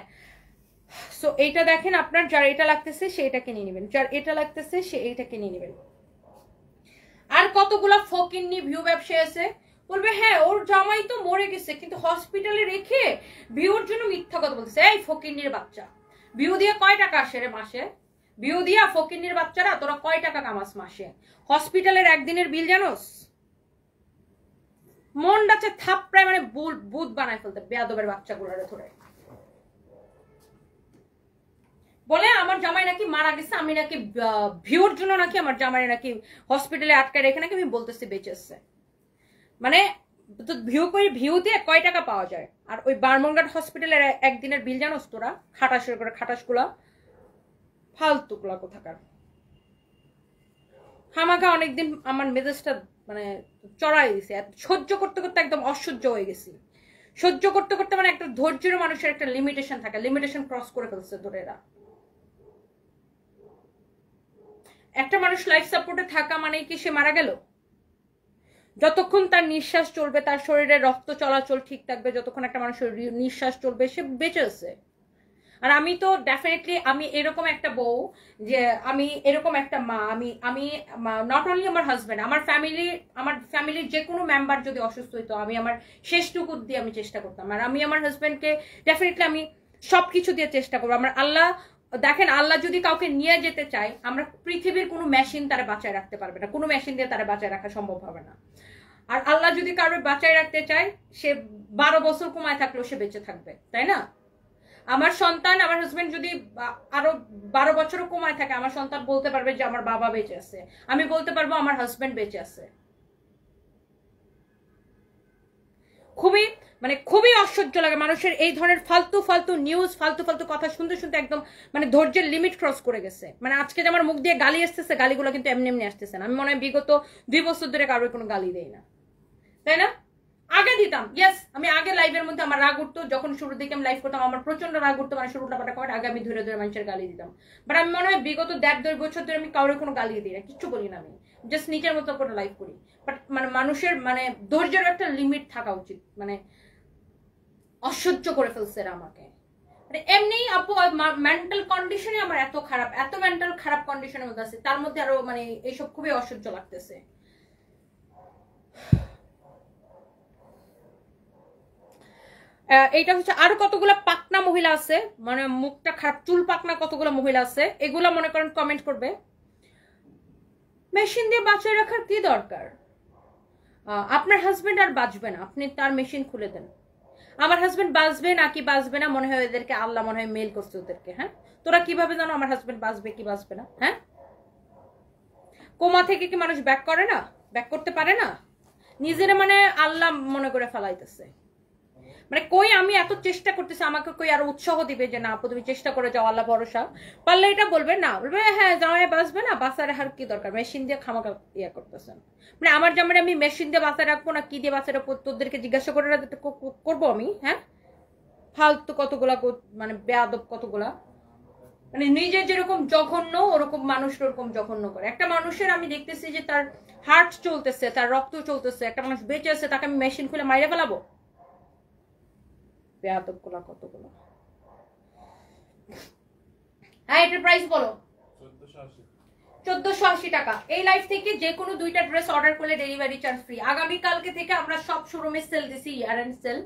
সো এইটা দেখেন, আপনার যার এটা লাগতেছে সে এটাকে নিয়ে নেবেন, যার এটা লাগতেছে সে এইটাকে নিয়ে নেবেন। আর কতগুলা ফকিন্নি ভিউ ব্যবসায়ী আছে, বলবে হ্যাঁ ওর জামাই তো মরে গেছে, কিন্তু হসপিটালে রেখে ভিউর জন্য মিথ্যা কথা বলতেছে। এই ফকিন্নির বাচ্চা, ভিউ দিয়ে কয় টাকা আসে রে মাসে? ভিউ দিয়া ফকিন্নির বাচ্চারা তোরা কয় টাকা কামাস মাসে? হসপিটালের একদিনের বিল জানোস? মন ডাচ্ছে থাপড়ায়, মানে বুধ বানায় ফেলতে, বেয়াদবের বাচ্চাগুলোরে ধরে। বলে আমার জামাই নাকি মারা গেছে, আমি নাকি ভিউর জন্য নাকি আমার জামাই নাকি হসপিটালে আটকায় রেখে নাকি আমি বলতেছি বেঁচেছে। মানে ভিউ দিয়ে কয় টাকা পাওয়া যায়? আর ওই বার্মনঘাট হসপিটালের একদিনের বিল জানোস তোরা? খাটাসের করে খাটাসগুলা, ফালতুগুলা কোথাকার। হামাকা অনেকদিন আমার মেজাজটা মানে চড়াই দিছে, সহ্য করতে করতে একদম অসহ্য হয়ে গেছি। সহ্য করতে করতে মানে একটা ধৈর্যের মানুষের একটা লিমিটেশন থাকে, লিমিটেশন ক্রস করে ফেলছে ধরেরা। একটা মানুষ লাইফ সাপোর্টে থাকা মানে কি সে মারা গেল? যতক্ষণ তার নিঃশ্বাস চলবে, তার শরীরে রক্ত চলাচল ঠিক থাকবে, যতক্ষণ একটা মানুষের নিঃশ্বাস চলবে, সে বেঁচে আছে। আর আমি তো ডেফিনেটলি আমি এরকম একটা বউ, যে আমি এরকম একটা মা, আমি নট অনলি আমার হাজবেন্ড, আমার ফ্যামিলির যে কোনো মেম্বার যদি অসুস্থ হইতো, আমি আমার শেষটুকু দিয়ে আমি চেষ্টা করতাম। আর আমি আমার হাজবেন্ডকে ডেফিনেটলি আমি সবকিছু দিয়ে চেষ্টা করবো। আমার আল্লাহ দেখেন, আল্লাহ যদি কাউকে নিয়ে যেতে চায়, আমরা পৃথিবীর কোনো মেশিন তারা বাঁচায় রাখতে পারবে না, কোনো মেশিন দিয়ে তারা বাঁচায় রাখা সম্ভব হবে না। আর আল্লাহ যদি কারোর বাঁচায় রাখতে চায়, সে 12 বছর কমায় থাকলেও সে বেঁচে থাকবে, তাই না? আমার সন্তান, আমার হাজবেন্ড যদি আরো 12 বছরও কমায় থাকে, আমার সন্তান বলতে পারবে যে আমার বাবা বেঁচে আছে, আমি বলতে পারবো আমার হাজবেন্ড বেঁচে আছে। খুবই অসহ্য লাগে মানুষের এই ধরনের ফালতু ফালতু নিউজ, ফালতু ফালতু কথা শুনতে শুনতে একদম মানে ধৈর্যের লিমিট ক্রস করে গেছে। মানে আজকে যে আমার মুখ দিয়ে গালি আসতেছে, গালিগুলো কিন্তু এমনি এমনি আসতেছে না। আমি মনে হয় বিগত 2 বছর ধরে কারোর কোনো গালি দেই না, তাই না? আগে দিতাম, ইয়েস, আমি আগে লাইভের মধ্যে আমার রাগ উঠতো, যখন শুরুর দিকে আমি লাইভ করতাম আমার প্রচন্ড রাগ উঠতো, মানে শুরু উল্টাপাল্টা করে আগে আমি ধরে ধরে মানুষের গালি দিতাম। বাট আমি মনে হয় বিগত 1.5-2 বছর ধরে আমি কারোর কোনো গালি দিই না, কিচ্ছু বলি না, আমি জাস্ট নিজের মতো করে লাইভ করি। বাট মানে মানুষের মানে ধৈর্যের একটা লিমিট থাকা উচিত, মানে অসহ্য করে ফেলছে এরা আমাকে। মানে এমনি আপু মেন্টাল কন্ডিশনে আমার এত খারাপ, এত মেন্টাল খারাপ কন্ডিশনের মধ্যে আছে, তার মধ্যে আরো মানে এইসব খুবই অসহ্য লাগতেছে। এইটা হচ্ছে আরো কতগুলো পাকনা মহিলা আছে, মানে মুখটা খারাপ চুল পাকনা কতগুলো মহিলা আছে, এগুলা মনে করেন কমেন্ট করবে মেশিন দিয়ে বাঁচিয়ে রাখার কি দরকার? আপনার হাজবেন্ড আর বাঁচবে না, আপনি তার মেশিন খুলে দেন। আমার হাজবেন্ড বাঁচবে নাকি বাঁচবে না মনে হয় এদেরকে আল্লাহ মনে হয় মেল করছে ওদেরকে। হ্যাঁ, তোরা কিভাবে জানো আমার হাজবেন্ড বাঁচবে কি বাঁচবে না? হ্যাঁ, কোমা থেকে কি মানুষ ব্যাক করে না? ব্যাক করতে পারে না? নিজেরা মানে আল্লাহ মনে করে ফেলাইতেছে। মানে কই আমি এত চেষ্টা করতেছি, আমাকে কই আরো উৎসাহ দিবে যে না আপু তুমি চেষ্টা করে যাও, আল্লাহ ভরসা। পারলে এটা বলবে না, বলবে হ্যাঁ জামাই বাঁচবে না, বাঁচার আর কি দরকার, মেশিন দিয়ে খামাকা ইয়া করতেছেন। মানে আমার জামাই আমি মেশিন দিয়ে বাঁচায় রাখবো না কি দিয়ে বাঁচায় রাখবো তোদেরকে জিজ্ঞাসা করে করবো আমি? হ্যাঁ, ফালতু কতগুলা, মানে বেয়াদব কতগুলা, মানে নিজে যেরকম জঘন্য ওরকম মানুষ ওরকম জঘন্য করে। একটা মানুষের আমি দেখতেছি যে তার হার্ট চলতেছে, তার রক্ত চলতেছে, একটা মানুষ বেঁচে আছে, তাকে আমি মেশিন খুলে মাইরে ফেলাবো? বেয়াদব গুলা কতগুলো। হ্যাঁ, এটার প্রাইস বলো। 1480 টাকা। এই লাইফ থেকে যে কোনো 2টা ড্রেস অর্ডার করলে ডেলিভারি চার্জ ফ্রি। আগামী কালকে থেকে আমরা সব শোরুমে সেল দিছি, ইয়ার এন্ড সেল।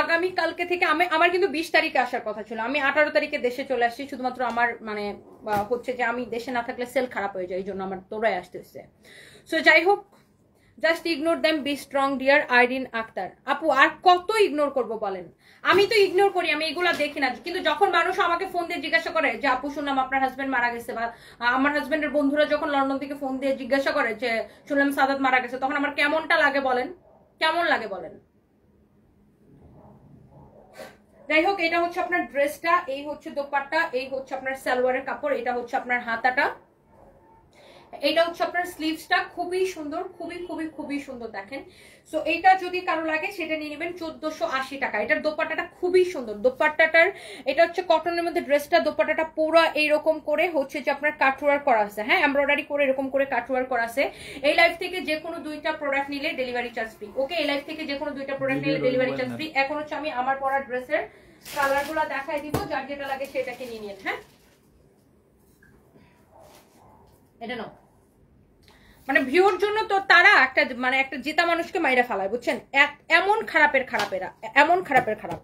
আগামী কালকে থেকে আমার কিন্তু 20 তারিখে আসার কথা ছিল, আমি 18 তারিখে দেশে চলে আসছি। শুধুমাত্র আমার মানে হচ্ছে যে আমি দেশে না থাকলে সেল খারাপ হয়ে যায়, এই জন্য আমার তোরাই আসতে হচ্ছে। সো যাই হোক, just ignore them, be strong dear. Irin Akter আপু, আর কত ইগনোর করব বলেন? আমি তো ইগনোর করি, আমি এগুলা দেখি না। কিন্তু যখন মানুষ আমাকে ফোন দিয়ে জিজ্ঞাসা করে যে আপু শুনলাম আপনার হাজবেন্ড মারা গেছে, বা আমার হাজবেন্ডের বন্ধুরা যখন লন্ডন থেকে ফোন দিয়ে জিজ্ঞাসা করে যে শুনলাম সাদাত মারা গেছে, তখন আমার কেমনটা লাগে বলেন? কেমন লাগে বলেন? যাই হোক, এটা হচ্ছে আপনার ড্রেসটা, এই হচ্ছে দোপাট্টা, এই হচ্ছে আপনার সালোয়ারের কাপড়, এটা হচ্ছে আপনার হাতাটা, এটা হচ্ছে আপনার স্লিভসটা। খুবই সুন্দর, খুবই খুবই খুবই সুন্দর দেখেন। সো এইটা যদি কারো লাগে সেটা নিয়ে নেবেন 1480 টাকা। এটার দোপাট্টাটা খুবই সুন্দর। দোপাট্টাটার এটা হচ্ছে কটনের মধ্যে ড্রেসটা, দোপাট্টাটা পুরো এইরকম করে হচ্ছে যে আপনার কাটওয়ার্ক করা আছে। হ্যাঁ, এমব্রয়ডারি করে এরকম করে কাটওয়ার্ক করা আছে। এই লাইফ থেকে যে কোনো 2টা প্রোডাক্ট নিলে ডেলিভারি চার্জ ফ্রি। ওকে, এই লাইফ থেকে যে কোনো 2টা প্রোডাক্ট নিলে ডেলিভারি চার্জ ফ্রি। এখন হচ্ছে আমি আমার পরা ড্রেসের কালারগুলো দেখাই দিব, যার যেটা লাগে সেটাকে নিয়ে নিন। হ্যাঁ, এটা নাও। মানে ভিউর জন্য তো তারা একটা মানে একটা জেতা মানুষকে মাইরা ফেলায়, বুঝছেন? এমন খারাপের খারাপেরা, এমন খারাপের খারাপ।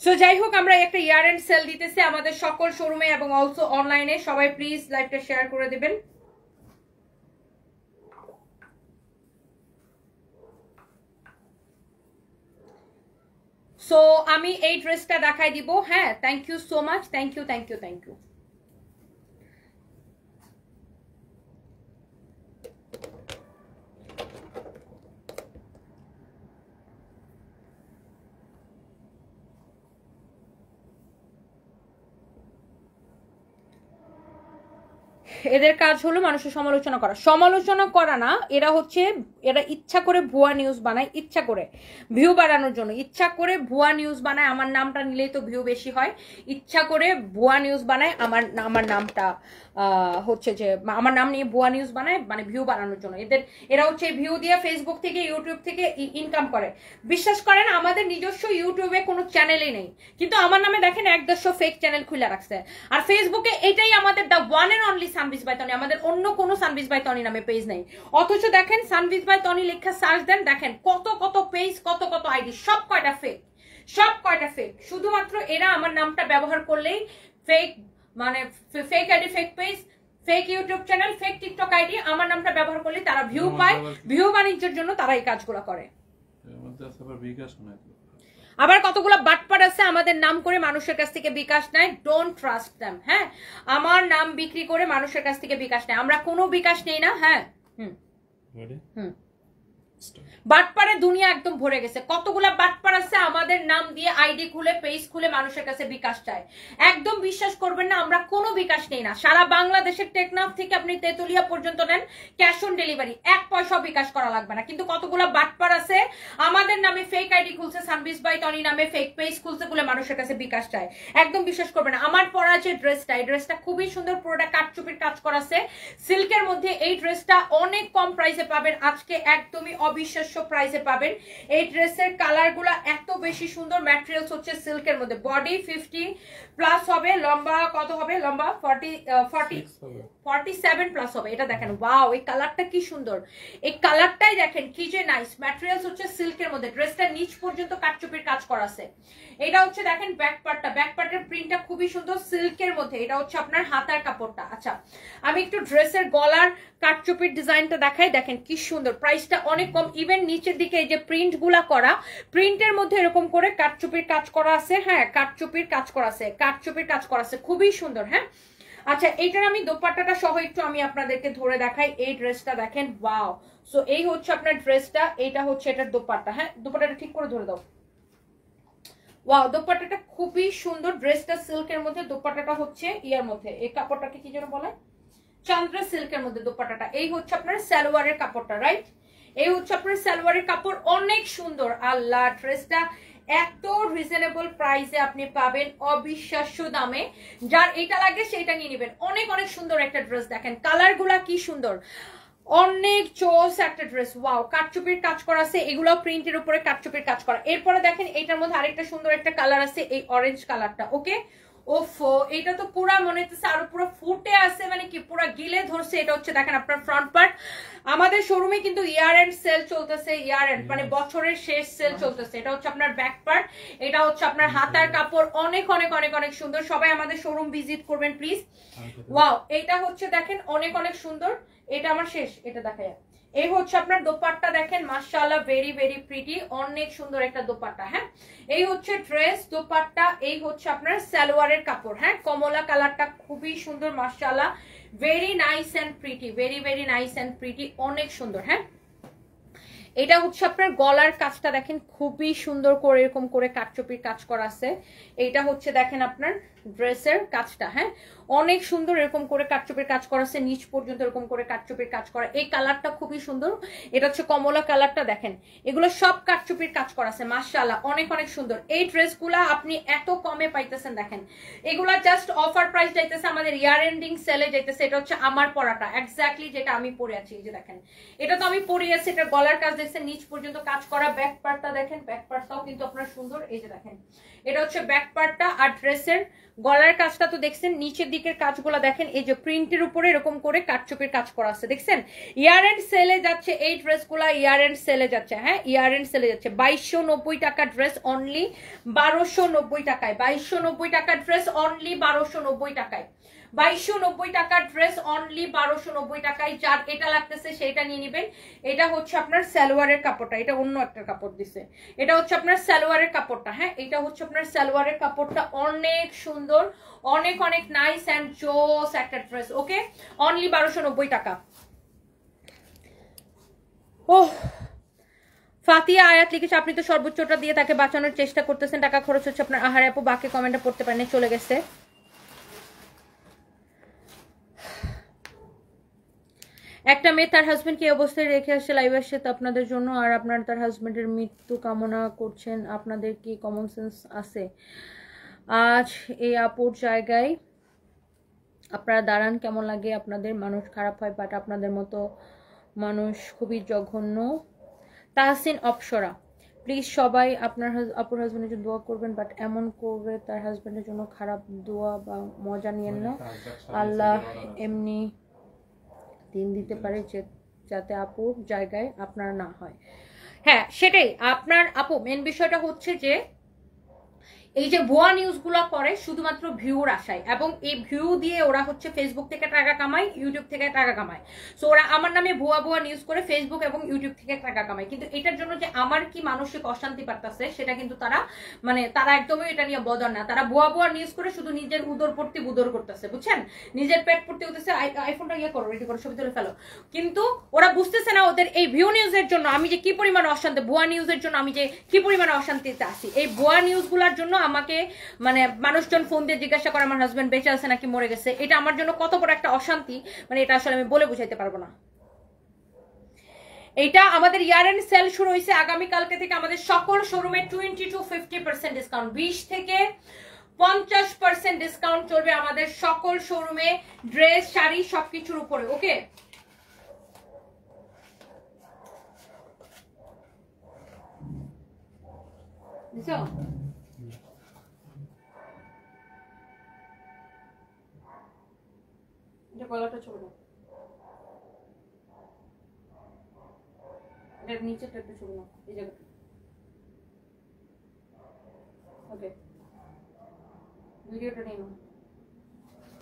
সো যাই হোক, আমরা একটা ইয়ার এন্ড সেল দিতেছি আমাদের সকল শোরুমে এবং অলসো অনলাইনে। সবাই প্লিজ লাইভটা শেয়ার করে দিবেন। সো আমি এই ড্রেসটা দেখাই দিব। হ্যাঁ, thank you so much, thank you thank you thank you. এদের কাজ হলো মানুষের সমালোচনা করা। সমালোচনা করা না, এরা ইচ্ছা করে ভুয়া নিউজ বানায়, ইচ্ছা করে ভিউ বাড়ানোর জন্য, ইচ্ছা করে ভুয়া নিউজ বানায়। আমার নামটা নিলেই তো ভিউ বেশি হয়, ইচ্ছা করে ভুয়া নিউজ বানায়। আমার নামটা হচ্ছে যে আমার নাম নিয়ে ভুয়া নিউজ বানায়, মানে ভিউ বাড়ানোর জন্য। এরা হচ্ছে ভিউ দিয়ে ফেসবুক থেকে ইউটিউব থেকে ইনকাম করে। বিশ্বাস করেন আমাদের নিজস্ব ইউটিউবে কোনো চ্যানেলই নেই, কিন্তু আমার নামে দেখেন 1-100 ফেক চ্যানেল খুলে রাখছে। আর ফেসবুকে এটাই আমাদের দ্য ওয়ান এন্ড অনলি সানভিজ বাই তনি, আমাদের অন্য কোনো সানভিজ বাই তনি নামে পেজ নেই। অথচ দেখেন সানভিজ বাই তনি লেখা সার্চ দেন, দেখেন কত কত পেজ, কত কত আইডি, সব কয়টা ফেক, সব কয়টা ফেক। শুধুমাত্র এরা আমার নামটা ব্যবহার করলেই ফেক, মানে fake ID, fake page, fake YouTube channel, fake TikTok ID, আমার নামটা ব্যবহার করলে তারা ভিউ পায়। ভিউ বাণিজ্যের জন্য তারা এই কাজগুলো করে। আবার কতগুলো বাটপার আছে আমাদের নাম করে মানুষের কাছ থেকে বিকাশ নেয়। Don't trust them. হ্যাঁ, আমার নাম বিক্রি করে মানুষের কাছ থেকে বিকাশ নেয়, আমরা কোনো বিকাশ নেই না। হ্যাঁ, বাটপারে দুনিয়া একদম ভরে গেছে। কতগুলা বাটপার আছে আমাদের নাম দিয়ে আইডি খুলে পেজ খুলে মানুষের কাছে বিকাশ চায়। একদম বিশ্বাস করবেন না, আমরা কোনো বিকাশ নেই না। সারা বাংলাদেশের টেকনাফ থেকে আপনি তেতুলিয়া পর্যন্ত নেন, ক্যাশ অন ডেলিভারি, 1 পয়সা বিকাশ করা লাগবে না। কিন্তু কতগুলা বাটপার আছে আমাদের নামে ফেক আইডি খুলছে, সানভিজ বাই তনি নামে ফেক পেজ খুলছে, খুলে মানুষের কাছে বিকাশ চায়। একদম বিশ্বাস করবেন না। আমার পরা যে ড্রেসটা, এই ড্রেসটা খুবই সুন্দর, পুরোটা কাটচুপির কাজ করা আছে সিল্কের মধ্যে। এই ড্রেসটা অনেক কম প্রাইসে পাবেন আজকে, একদমই অবিশ্বাস্য প্রাইসে পাবেন। এই ড্রেসের কালারগুলো এত বেশি সুন্দর, ম্যাটেরিয়ালস হচ্ছে সিল্কের মধ্যে। বডি 50+ হবে, লম্বা কত হবে? লম্বা 47 প্লাস হবে। এটা দেখেন, ওয়াও, এই কালারটা কি সুন্দর, এই কালারটাই দেখেন কি যে নাইস। ম্যাটেরিয়ালস হচ্ছে সিল্কের মধ্যে, ড্রেসটা নিচ পর্যন্ত কাটচুপির কাজ করা আছে। এটা হচ্ছে দেখেন ব্যাক পার্টটা, ব্যাক পার্টের প্রিন্টটা খুবই সুন্দর সিল্কের মধ্যে। এটা হচ্ছে আপনার হাতার কাপড়টা। আচ্ছা, আমি একটু ড্রেসের গলার কাটচুপির ডিজাইনটা দেখাই, দেখেন কি সুন্দর। প্রাইসটা অনেক এরকম ইভেন নিচের দিকে এই যে প্রিন্ট গুলা করা, প্রিন্টের মধ্যে এরকম করে কাটচুপির কাজ করা আছে। হ্যাঁ, কাটচুপির কাজ করা আছে, কাটচুপির কাজ করা আছে, খুবই সুন্দর। হ্যাঁ, আচ্ছা এইটার আমি দোপাট্টাটা সহ একটু আমি আপনাদেরকে ধরে দেখাই। এই ড্রেসটা দেখেন, ওয়াও। সো এই হচ্ছে আপনার ড্রেসটা, এইটা হচ্ছে এটার দোপাট্টা। হ্যাঁ, দোপাট্টাটা ঠিক করে ধরে দাও। ওয়াও, দোপাট্টাটা খুবই সুন্দর। ড্রেসটা সিল্কের মধ্যে, দোপাট্টাটা হচ্ছে ইয়ার মধ্যে, এই কাপড়টাকে কি যেন বলে, চান্দ্রা সিল্কের মধ্যে দোপাট্টাটা। এই হচ্ছে আপনার সালোয়ারের কাপড়টা, রাইট? এই হচ্ছে আপনার সালোয়ারের কাপড়, অনেক সুন্দর। আল্লাহ, ড্রেসটা এত রিজনেবল প্রাইসে আপনি পাবেন, অবিশ্বাস্য দামে। যার এটা লাগে সেটা নিয়ে নেবেন। অনেক অনেক সুন্দর একটা ড্রেস, দেখেন কালার গুলা কি সুন্দর, অনেক চোস একটা ড্রেস। ওয়াও, কাটচুপির কাজ করা আছে, এগুলো প্রিন্টের উপরে কাটচুপির কাজ করা। এরপরে দেখেন এটার মধ্যে আরেকটা সুন্দর একটা কালার আছে, এই অরেঞ্জ কালারটা। ওকে, ওফো, এটা তো পুরা মনে হচ্ছে আরো পুরো ফুটে আছে, মানে কি পুরা গিলে ধরছে। এটা হচ্ছে দেখেন আপনার ফ্রন্ট পার্ট। আমাদের শোরুমে কিন্তু ইয়ার এন্ড সেল চলতেছে, ইয়ার এন্ড মানে বছরের শেষ সেল চলতেছে। এটা হচ্ছে আপনার ব্যাক পার্ট, এটা হচ্ছে আপনার হাতার কাপড়, অনেক অনেক অনেক অনেক সুন্দর। সবাই আমাদের শোরুম ভিজিট করবেন প্লিজ। ওয়াও, এটা হচ্ছে দেখেন অনেক অনেক সুন্দর। এটা আমার শেষ, এটা দেখা যায়। এই হচ্ছে আপনার দোপাট্টা, দেখেন মাশাআল্লাহ, ভেরি ভেরি প্রিটি, অনেক সুন্দর একটা দোপাট্টা। হ্যাঁ, এই হচ্ছে ড্রেস, দোপাট্টা, এই হচ্ছে আপনার সালোয়ারের কাপড়। হ্যাঁ, কমলা কালারটা খুবই সুন্দর মাশাআল্লাহ, very nice and pretty, very very nice and pretty, অনেক সুন্দর। হ্যাঁ, এটা হচ্ছে আপনার গলার কাজটা দেখেন খুবই সুন্দর করে এরকম করে কাটচুপির কাজ করা আছে। এইটা হচ্ছে দেখেন আপনার ড্রেসের কাজটা। হ্যাঁ, অনেক সুন্দর এরকম করে কাটচুপির কাজ করা আছে, নিচ পর্যন্ত এরকম করে কাটচুপির কাজ করা। এই কালারটা খুবই সুন্দর, এটা হচ্ছে কমলা কালারটা। দেখেন এগুলো সব কাটচুপির কাজ করা আছে, মাশাআল্লাহ অনেক অনেক সুন্দর। এই ড্রেসগুলা আপনি এত কমে পাইতেছেন, দেখেন এগুলা জাস্ট অফার প্রাইস যাইতেছে, আমাদের ইয়ার এন্ডিং সেলে যাইতেছে। এটা হচ্ছে আমার পরাটা, এক্স্যাক্টলি যেটা আমি পরে আছি। এই যে দেখেন, এটা তো আমি পরে আছি, এটা গলার কাজ দেখছেন, নিচ পর্যন্ত কাজ করা। ব্যাক পার্টটা দেখেন, ব্যাক পার্টটাও কিন্তু আপনার সুন্দর। এই যে দেখেন, এটা হচ্ছে ব্যাক পার্টটা। আর ড্রেসের গলার কাজটা তো দেখছেন, নিচের দিকের কাজগুলো দেখেন, এই যে প্রিন্টের উপরে এরকম করে কাটচুপির কাজ করা আছে, দেখছেন। ইয়ার এন্ড সেলে যাচ্ছে এই ড্রেসগুলা, ইয়ার এন্ড সেলে যাচ্ছে। হ্যাঁ, ইয়ার এন্ড সেলে যাচ্ছে। 2290 টাকা ড্রেস, অনলি 1290 টাকায়। 2290 টাকা ড্রেস, অনলি 1290 টাকায়। 2290 টাকার ড্রেস, অনলি 1290 টাকায়। যার এটা লাগতেছে সেটা নিয়ে নেবেন। এটা হচ্ছে আপনার সালোয়ারের কাপড়টা, এটা অন্য একটা কাপড় দিছে। এটা হচ্ছে আপনার সালোয়ারের কাপড়টা। হ্যাঁ, এটা হচ্ছে আপনার সালোয়ারের কাপড়টা, অনেক সুন্দর, অনেক অনেক নাইস এন্ড জোস একটা ড্রেস। ওকে, অনলি 1290 টাকা। ওহ, ফাতিয়া আয়াত লিখেছে আপনি তো সর্বোচ্চটা দিয়ে তাকে বাঁচানোর চেষ্টা করতেছেন, টাকা খরচ হচ্ছে আপনার। আহারে আপু, বাকি কমেন্টে পড়তে পারেন, চলে গেছে। একটা মেয়ে তার হাজবেন্ডকে এই অবস্থায় রেখে আসে লাইভে আসে তো আপনাদের জন্য, আর আপনার তার হাজবেন্ডের মৃত্যু কামনা করছেন, আপনাদের কি কমন সেন্স আছে? আজ এই আপুর জায়গায় আপনারা দাঁড়ান, কেমন লাগে আপনাদের? মানুষ খারাপ হয়, বাট আপনাদের মতো মানুষ খুবই জঘন্য। তাহসিন অপসরা, প্লিজ সবাই আপনার আপুর হাজবেন্ডের জন্য দোয়া করবেন, বাট এমন করে তার হাজবেন্ডের জন্য খারাপ দোয়া বা মজা নিয়েন না। আল্লাহ এমনি দিন দিতে পারে যাতে আপুর জায়গায় আপনার না হয়। হ্যাঁ, সেটাই আপনার আপু, মেন বিষয়টা হচ্ছে যে এই যে ভুয়া নিউজগুলো করে শুধুমাত্র ভিউর আশায়, এবং এই ভিউ দিয়ে ওরা হচ্ছে ফেসবুক থেকে টাকা কামায়, ইউটিউব থেকে টাকা কামায়। সো ওরা আমার নামে ভুয়া ভুয়া নিউজ করে ফেসবুক এবং ইউটিউব থেকে টাকা কামায়, কিন্তু এটার জন্য যে আমার কি মানসিক অশান্তি পারতেছে সেটা কিন্তু তারা মানে তারা একদমই এটা নিয়ে বদল না। তারা ভুয়া ভুয়া নিউজ করে শুধু নিজের উদর পড়তে বুদর করতেছে, বুঝছেন, নিজের পেট পড়তে হতেছে। আইফোনটা ইয়ে করো, রেডি করো, ছবি তুলে ফেলো। কিন্তু ওরা বুঝতেছে না ওদের এই ভিউ নিউজের জন্য আমি যে কি পরিমাণ অশান্তি, ভুয়া নিউজের জন্য আমি যে কি পরিমাণ অশান্তিতে আছি। এই ভুয়া নিউজগুলোর জন্য আমাকে মানে মানুষজন ফোন দিয়ে জিজ্ঞাসা করে আমার হাজবেন্ড বেঁচে আছে নাকি মরে গেছে। এটা আমার জন্য কত বড় একটা অশান্তি, মানে এটা আসলে আমি বলে বুঝাইতে পারবো না। এটা আমাদের ইয়ার এন্ড সেল শুরু হয়েছে আগামীকালকে থেকে আমাদের সকল শোরুমে 20 to 50% ডিসকাউন্ট, 20 থেকে 50% ডিসকাউন্ট চলবে আমাদের সকল শোরুমে, ড্রেস, শাড়ি সবকিছুর উপরে। ওকে, বুঝছো? এটা গলাটা ছোট, এটার নিচেটা একটু ছোট না, এই জায়গাটা। ওকে, ভিডিওটা নিয়ে নাও।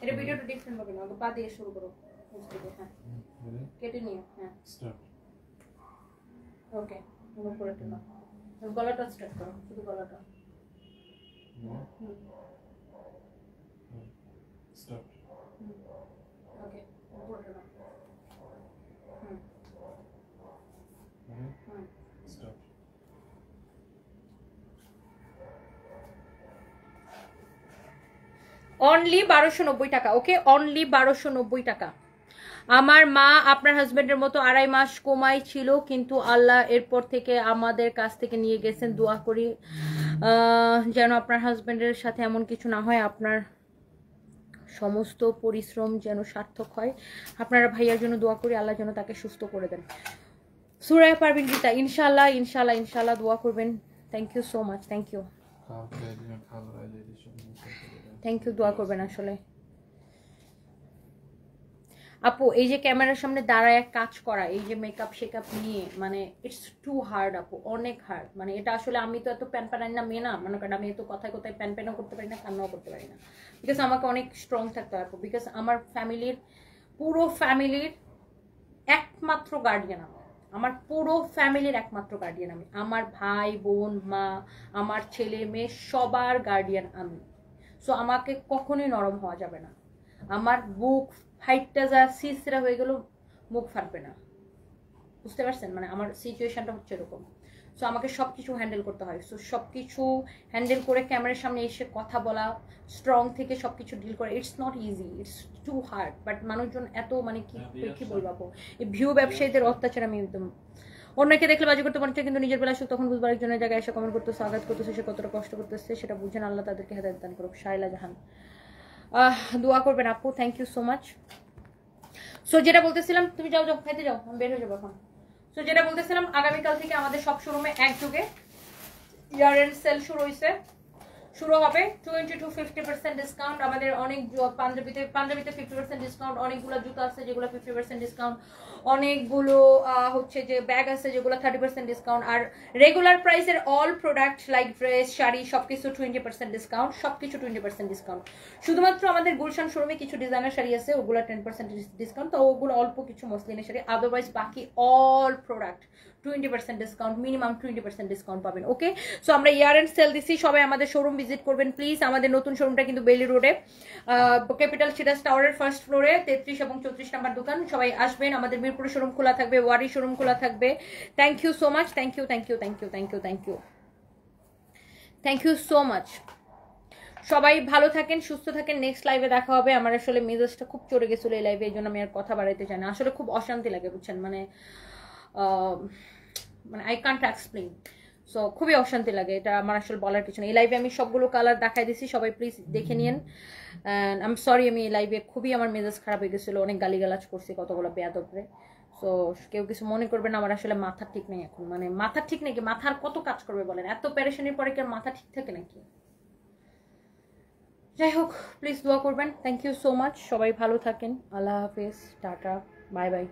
এটা ভিডিওটা ডিফারেন্ট হবে না, পা দিয়ে শুরু করো। হ্যাঁ, কেটে নিও। হ্যাঁ, ওকে উপরে টেনো গলাটা স্ট্রেট করো শুধু গলাটা স্টপ ওকে উপরে টেনো স্টপ অনলি 1290 টাকা ওকে অনলি 1290 টাকা আমার মা আপনার হাজবেন্ডের মতো 2.5 মাস কোমায় ছিল কিন্তু আল্লাহ এরপর থেকে আমাদের কাছ থেকে নিয়ে গেছেন দোয়া করি যেন আপনার হাজবেন্ডের সাথে এমন কিছু না হয় আপনার সমস্ত পরিশ্রম যেন সার্থক হয় আপনারা ভাইয়ার জন্য দোয়া করি আল্লাহ যেন তাকে সুস্থ করে দেন সুরায়া পারভিন গীতা ইনশাআল্লাহ ইনশাআল্লাহ ইনশাআল্লাহ দোয়া করবেন thank you so much thank you দোয়া করবেন আসলে আপু এই যে ক্যামেরার সামনে দাঁড়ায় কাজ করা এই যে মেকআপ শেকআপ নিয়ে মানে ইটস টু হার্ড আপু অনেক হার্ড মানে এটা আসলে আমি তো এত প্যান প্যানাই না মেয়ে না মনে করেন আমি এত কথায় কথায় প্যান প্যানও করতে পারি না কান্নাও করতে পারি না বিকজ আমাকে অনেক স্ট্রং থাকতে হয় আপু বিকজ আমার ফ্যামিলির পুরো ফ্যামিলির একমাত্র গার্ডিয়ান আমার পুরো ফ্যামিলির একমাত্র গার্ডিয়ান আমি আমার ভাই বোন মা আমার ছেলে মেয়ে সবার গার্ডিয়ান আমি সো আমাকে কখনোই নরম হওয়া যাবে না আমার বুক ফাইটটা যা সিসরা হয়ে গেল মুখ ফাটবে না বুঝতে পারছেন মানে আমার সিচুয়েশনটা হচ্ছে এরকম সো আমাকে সব কিছু হ্যান্ডেল করতে হয় সো সব কিছু হ্যান্ডেল করে ক্যামেরার সামনে এসে কথা বলা স্ট্রং থেকে সব কিছু ডিল করা it's not easy it's too hard but মানুষজন এত মানে কি বলবো এই ভিউ ব্যবসায়ীদের অত্যাচার আমি একদম অন্যকে দেখলে বাজি করতে পারছে কিন্তু নিজের বেলা সুখ তখন বুঝবার একজনের জায়গায় এসে কমেন্ট করতেছে আঘাত করতেছে সে কতটা কষ্ট করতেছে সেটা বুঝেন আল্লাহ তাদেরকে হেদায়েত দান করুক শাইলা জাহান দোয়া করবেন আপু thank you so much so যেটা বলতেছিলাম তুমি যাও যাও খাইতে যাও আমি বের হয়ে যাবো এখন সো যেটা বলতেছিলাম আগামীকাল থেকে আমাদের সব শোরুমে একযোগে ইয়ার এন্ড সেল শুরু হবে 20 to 50% ডিসকাউন্ট আমাদের অনেক পাঞ্জাবিতে 50% ডিসকাউন্ট অনেকগুলো জুতো আছে যেগুলো 50% ডিসকাউন্ট অনেকগুলো হচ্ছে যে ব্যাগ আছে যেগুলো 30% ডিসকাউন্ট আর রেগুলার প্রাইসের all product like dress sari সবকিছু 20% ডিসকাউন্ট সবকিছু 20% ডিসকাউন্ট শুধুমাত্র আমাদের গুলশান শোরুমে কিছু ডিজাইনার শাড়ি আছে ওগুলো 10% ডিসকাউন্ট তো ওগুলো অল্প কিছু মসলিনের শাড়ি আদারওয়াইজ বাকি all product 20% discount minimum 20% discount পাবেন ওকে সো আমরা ইয়ার এন্ড সেল দিচ্ছি সবাই আমাদের শোরুম ভিজিট করবেন প্লিজ আমাদের নতুন শোরুমটা কিন্তু বেলি রোডে ক্যাপিটাল সিরাজ টাওয়ারের ফার্স্ট ফ্লোরে 33 এবং 34 নাম্বার দোকান সবাই আসবেন আমাদের মিরপুর শোরুম খোলা থাকবে ওয়ারি শোরুম খোলা থাকবে thank you so much thank you so much সবাই ভালো থাকেন সুস্থ থাকেন নেক্সট লাইভে দেখা হবে আমার আসলে মেজাজটা খুব চড়ে গেছিল এই লাইভে এই জন্য আমি আর কথা বাড়াইতে চাই না আসলে খুব অশান্তি লাগে বুঝছেন মানে আই কান্ট এক্সপ্লেইন সো খুবই অশান্তি লাগে এটা আমার আসলে বলার কিছু নেই এই লাইভে আমি সবগুলো কালার দেখাই দিছি সবাই প্লিজ দেখে নিন অ্যান্ড আই এম সরি আমি এই লাইভে খুবই আমার মেজাজ খারাপ হয়ে গেছিলো অনেক গালিগালাজ করছি কতগুলো বেয়াদবরে সো কেউ কিছু মনে করবেন আমার আসলে মাথা ঠিক নেই এখন মানে মাথা ঠিক নেই কি মাথার কত কাজ করবে বলেন এত প্যারেশানির পরে কি মাথা ঠিক থাকে নাকি যাই হোক প্লিজ দোয়া করবেন থ্যাংক ইউ সো মাচ সবাই ভালো থাকেন আল্লাহ হাফেজ টাটা বাই বাই